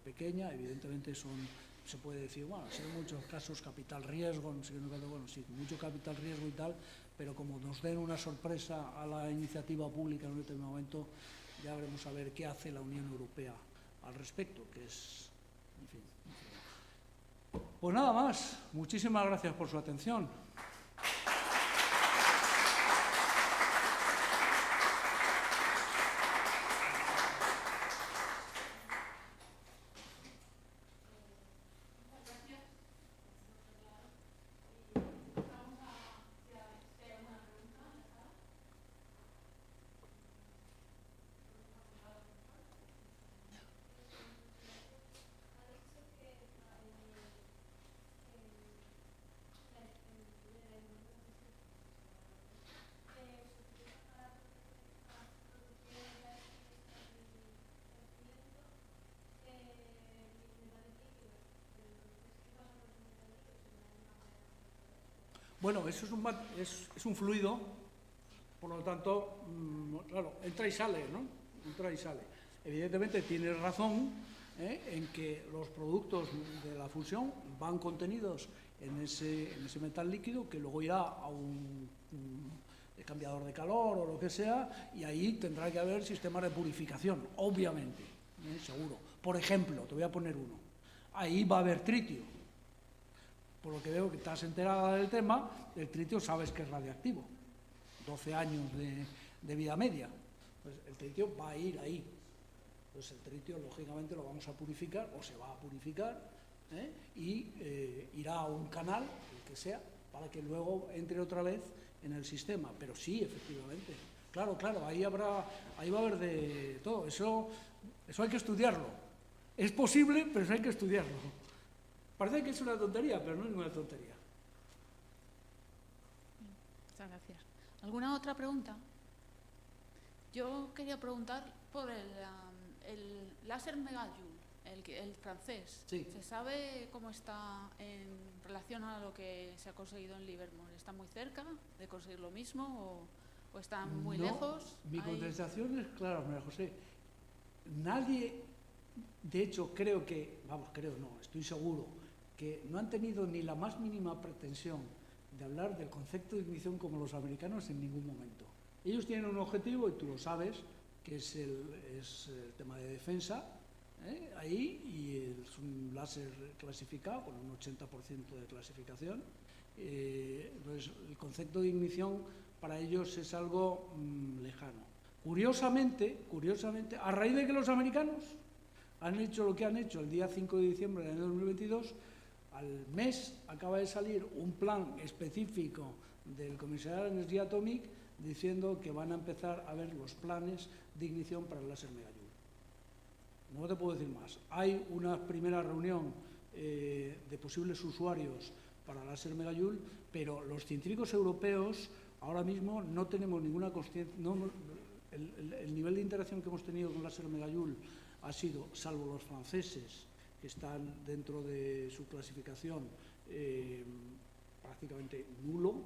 pequeña, evidentemente se puede decir, bueno, en muchos casos capital riesgo, no sé qué, bueno, sí, mucho capital riesgo y tal, pero como nos den una sorpresa a la iniciativa pública en un determinado momento, ya veremos a ver qué hace la Unión Europea al respecto, que es, en fin. Pues nada más, muchísimas gracias por su atención. Bueno, eso es un fluido, por lo tanto, claro, entra y sale, ¿no? Entra y sale. Evidentemente tienes razón en que los productos de la fusión van contenidos en ese metal líquido que luego irá a un cambiador de calor o lo que sea, y ahí tendrá que haber sistemas de purificación, obviamente, seguro. Por ejemplo, te voy a poner uno, ahí va a haber tritio. Por lo que veo que estás enterada del tema, el tritio sabes que es radiactivo, 12 años de vida media, pues el tritio va a ir ahí. Pues el tritio, lógicamente, lo vamos a purificar, o se va a purificar, y irá a un canal, el que sea, para que luego entre otra vez en el sistema. Pero sí, efectivamente. Claro, ahí va a haber de todo. Eso hay que estudiarlo. Es posible, pero eso hay que estudiarlo. Parece que es una tontería, pero no es ninguna tontería. Muchas gracias. ¿Alguna otra pregunta? Yo quería preguntar por el láser Megajoule, el francés. Sí. ¿Se sabe cómo está en relación a lo que se ha conseguido en Livermore? ¿Está muy cerca de conseguir lo mismo o está muy lejos? Mi contestación es clara, María José. Nadie, de hecho, estoy seguro, que no han tenido ni la más mínima pretensión de hablar del concepto de ignición como los americanos en ningún momento. Ellos tienen un objetivo, y tú lo sabes, que es el tema de defensa, ahí, y es un láser clasificado, con un 80% de clasificación. Entonces, el concepto de ignición para ellos es algo lejano. Curiosamente, a raíz de que los americanos han hecho lo que han hecho el día 5 de diciembre del año 2022, al mes acaba de salir un plan específico del Comisariado de Energía Atómica diciendo que van a empezar a ver los planes de ignición para el láser Megajoule. No te puedo decir más. Hay una primera reunión de posibles usuarios para el láser Megajoule, pero los científicos europeos ahora mismo no tenemos ninguna consciencia. El nivel de interacción que hemos tenido con el láser Megajoule ha sido, salvo los franceses, que están dentro de su clasificación, prácticamente nulo,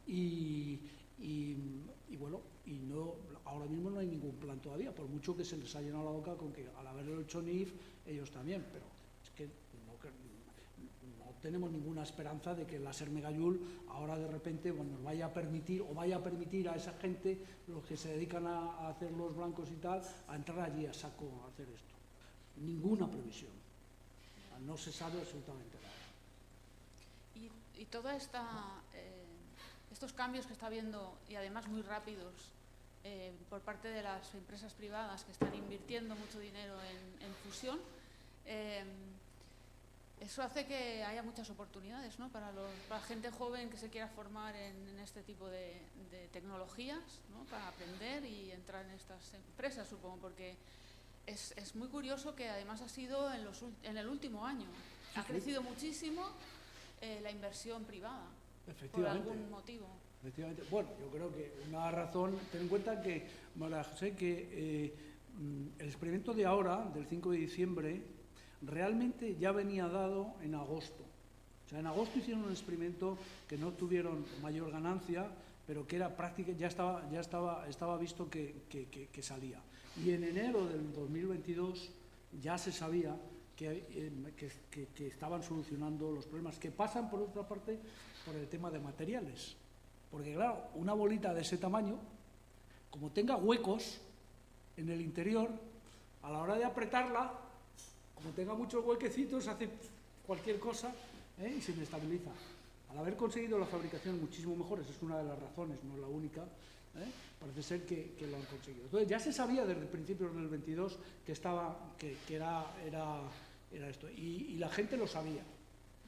y bueno, ahora mismo no hay ningún plan todavía, por mucho que se les ha llenado la boca con que al haberlo hecho NIF, ellos también, pero es que no tenemos ninguna esperanza de que el láser Megajoule ahora de repente nos vaya a permitir, o vaya a permitir a esa gente, los que se dedican a hacer los blancos y tal, a entrar allí a saco a hacer esto. Ninguna previsión. No se sabe absolutamente nada. Y toda estos cambios que está habiendo, y además muy rápidos, por parte de las empresas privadas que están invirtiendo mucho dinero en fusión, eso hace que haya muchas oportunidades, ¿no? Para gente joven que se quiera formar en este tipo de tecnologías, ¿no? Para aprender y entrar en estas empresas, supongo, porque es muy curioso que además ha sido en el último año. Ha crecido muchísimo la inversión privada, por algún motivo. Efectivamente. Bueno, yo creo que una razón, ten en cuenta que, María José, que el experimento de ahora, del 5 de diciembre, realmente ya venía dado en agosto. O sea, en agosto hicieron un experimento que no tuvieron mayor ganancia, pero que era práctica, ya estaba visto que salía. Y en enero del 2022 ya se sabía que estaban solucionando los problemas, que pasan, por otra parte, por el tema de materiales. Porque, claro, una bolita de ese tamaño, como tenga huecos en el interior, a la hora de apretarla, como tenga muchos huequecitos, hace cualquier cosa y se inestabiliza. Al haber conseguido la fabricación muchísimo mejor, esa es una de las razones, no la única, parece ser que lo han conseguido. Entonces ya se sabía desde principios del 22 que era esto, y la gente lo sabía.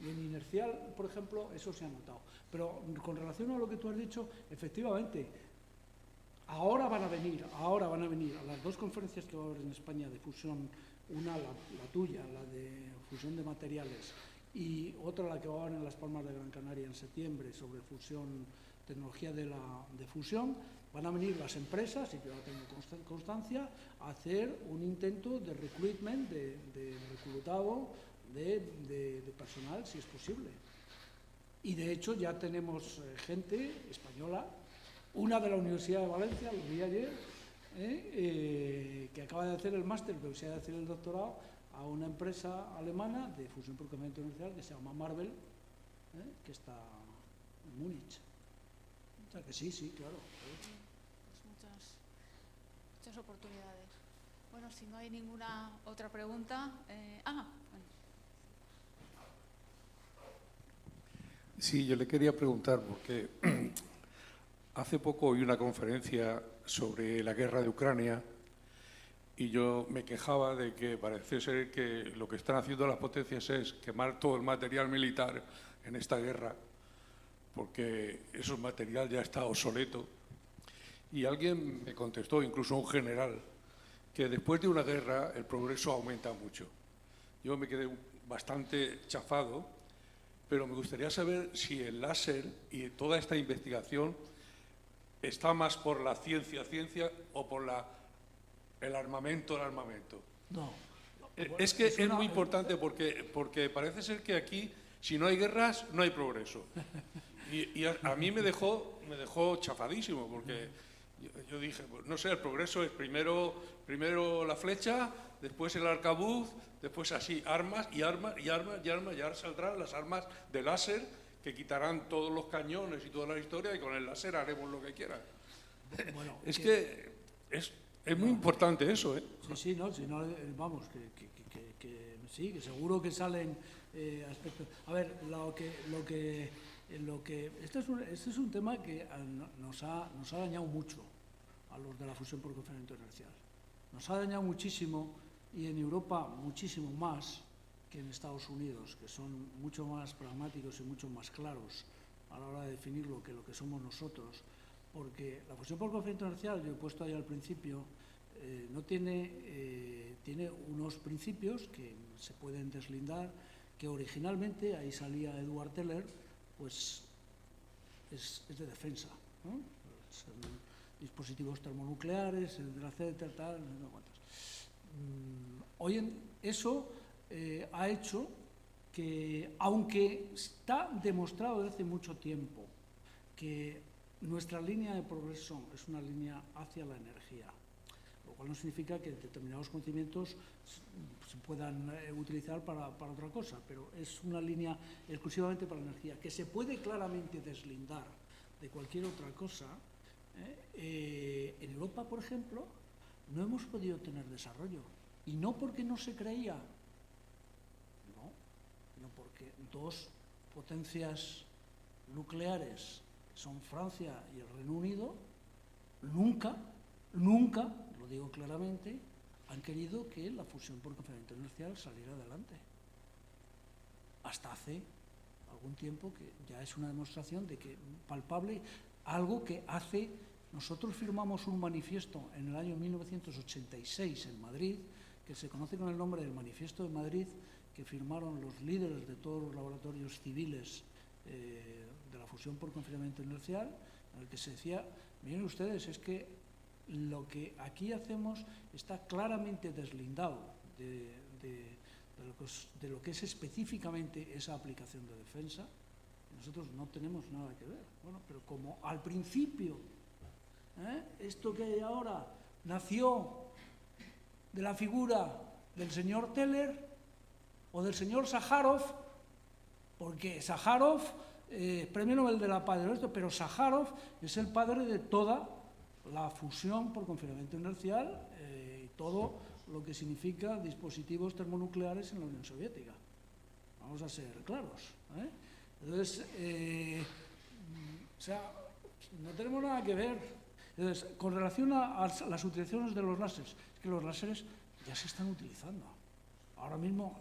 Y en inercial, por ejemplo, eso se ha notado. Pero con relación a lo que tú has dicho, efectivamente, ahora van a venir a las dos conferencias que va a haber en España de fusión, una la tuya, la de fusión de materiales, y otra la que va a haber en Las Palmas de Gran Canaria en septiembre sobre fusión, tecnología de fusión. Van a venir las empresas, y yo ya tengo constancia, a hacer un intento de recruitment, de reclutado de personal, si es posible. Y de hecho ya tenemos gente española, una de la Universidad de Valencia, lo vi ayer, que acaba de hacer el máster, pero se ha de hacer el doctorado a una empresa alemana de fusión por confinamiento inercial que se llama Marvel, que está en Múnich. O sea que sí, claro. Pues muchas oportunidades. Bueno, si no hay ninguna otra pregunta... bueno. Sí, yo le quería preguntar, porque hace poco oí una conferencia sobre la guerra de Ucrania y yo me quejaba de que parece ser que lo que están haciendo las potencias es quemar todo el material militar en esta guerra, porque ese material ya está obsoleto. Y alguien me contestó, incluso un general, que después de una guerra el progreso aumenta mucho. Yo me quedé bastante chafado, pero me gustaría saber si el láser y toda esta investigación está más por la ciencia o por el armamento. No. Es que es muy importante porque parece ser que aquí, si no hay guerras, no hay progreso. Y a mí me dejó chafadísimo, porque yo dije, pues, no sé, el progreso es primero la flecha, después el arcabuz, después así, armas, y ahora saldrán las armas de láser que quitarán todos los cañones y toda la historia, y con el láser haremos lo que quieran. Bueno, es muy importante eso, ¿eh? Sí, vamos, que seguro que salen aspectos. A ver, este es un tema que nos ha dañado mucho a los de la fusión por confinamiento inercial. Nos ha dañado muchísimo, y en Europa muchísimo más que en Estados Unidos, que son mucho más pragmáticos y mucho más claros a la hora de definir lo que somos nosotros, porque la fusión por confinamiento inercial, yo he puesto ahí al principio, tiene unos principios que se pueden deslindar, que originalmente, ahí salía Edward Teller, pues es de defensa, ¿no? Son dispositivos termonucleares, etcétera, tal, no sé cuántos. Eso ha hecho que, aunque está demostrado desde hace mucho tiempo que nuestra línea de progreso es una línea hacia la energía, lo cual no significa que determinados conocimientos se puedan utilizar para otra cosa, pero es una línea exclusivamente para la energía, que se puede claramente deslindar de cualquier otra cosa. En Europa, por ejemplo, no hemos podido tener desarrollo, y no porque no se creía, no, sino porque dos potencias nucleares, que son Francia y el Reino Unido, nunca, lo digo claramente, han querido que la fusión por confinamiento inercial saliera adelante. Hasta hace algún tiempo, que ya es una demostración de que palpable, algo que hace... Nosotros firmamos un manifiesto en el año 1986 en Madrid, que se conoce con el nombre del Manifiesto de Madrid, que firmaron los líderes de todos los laboratorios civiles de la fusión por confinamiento inercial, en el que se decía, miren ustedes, es que lo que aquí hacemos está claramente deslindado de lo que es específicamente esa aplicación de defensa. Nosotros no tenemos nada que ver. Bueno, pero como al principio, esto que hay ahora nació de la figura del señor Teller o del señor Sájarov, porque Sájarov, premio Nobel de la Paz, pero Sájarov es el padre de toda la fusión por confinamiento inercial y todo lo que significa dispositivos termonucleares en la Unión Soviética. Vamos a ser claros. Entonces, no tenemos nada que ver. Entonces, con relación a las utilizaciones de los láseres, es que los láseres ya se están utilizando. Ahora mismo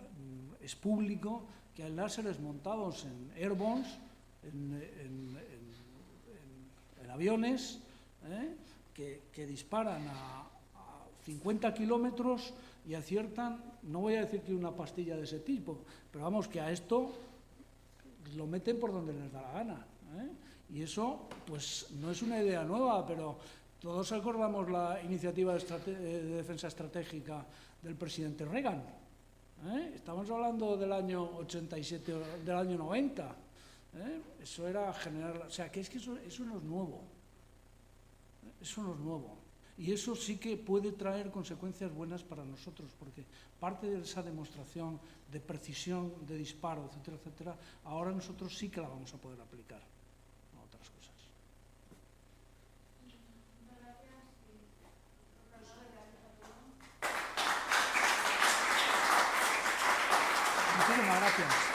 es público que hay láseres montados en airborns, en aviones, que disparan a 50 kilómetros y aciertan, no voy a decir que una pastilla de ese tipo, pero vamos, que a esto lo meten por donde les da la gana. Y eso, pues, no es una idea nueva, pero todos acordamos la iniciativa de defensa estratégica del presidente Reagan. Estamos hablando del año 87, del año 90. Eso era generar... O sea, que es que eso no es nuevo. Eso no es nuevo. Y eso sí que puede traer consecuencias buenas para nosotros, porque parte de esa demostración de precisión de disparo, etcétera, etcétera, ahora nosotros sí que la vamos a poder aplicar a otras cosas. Muchísimas gracias.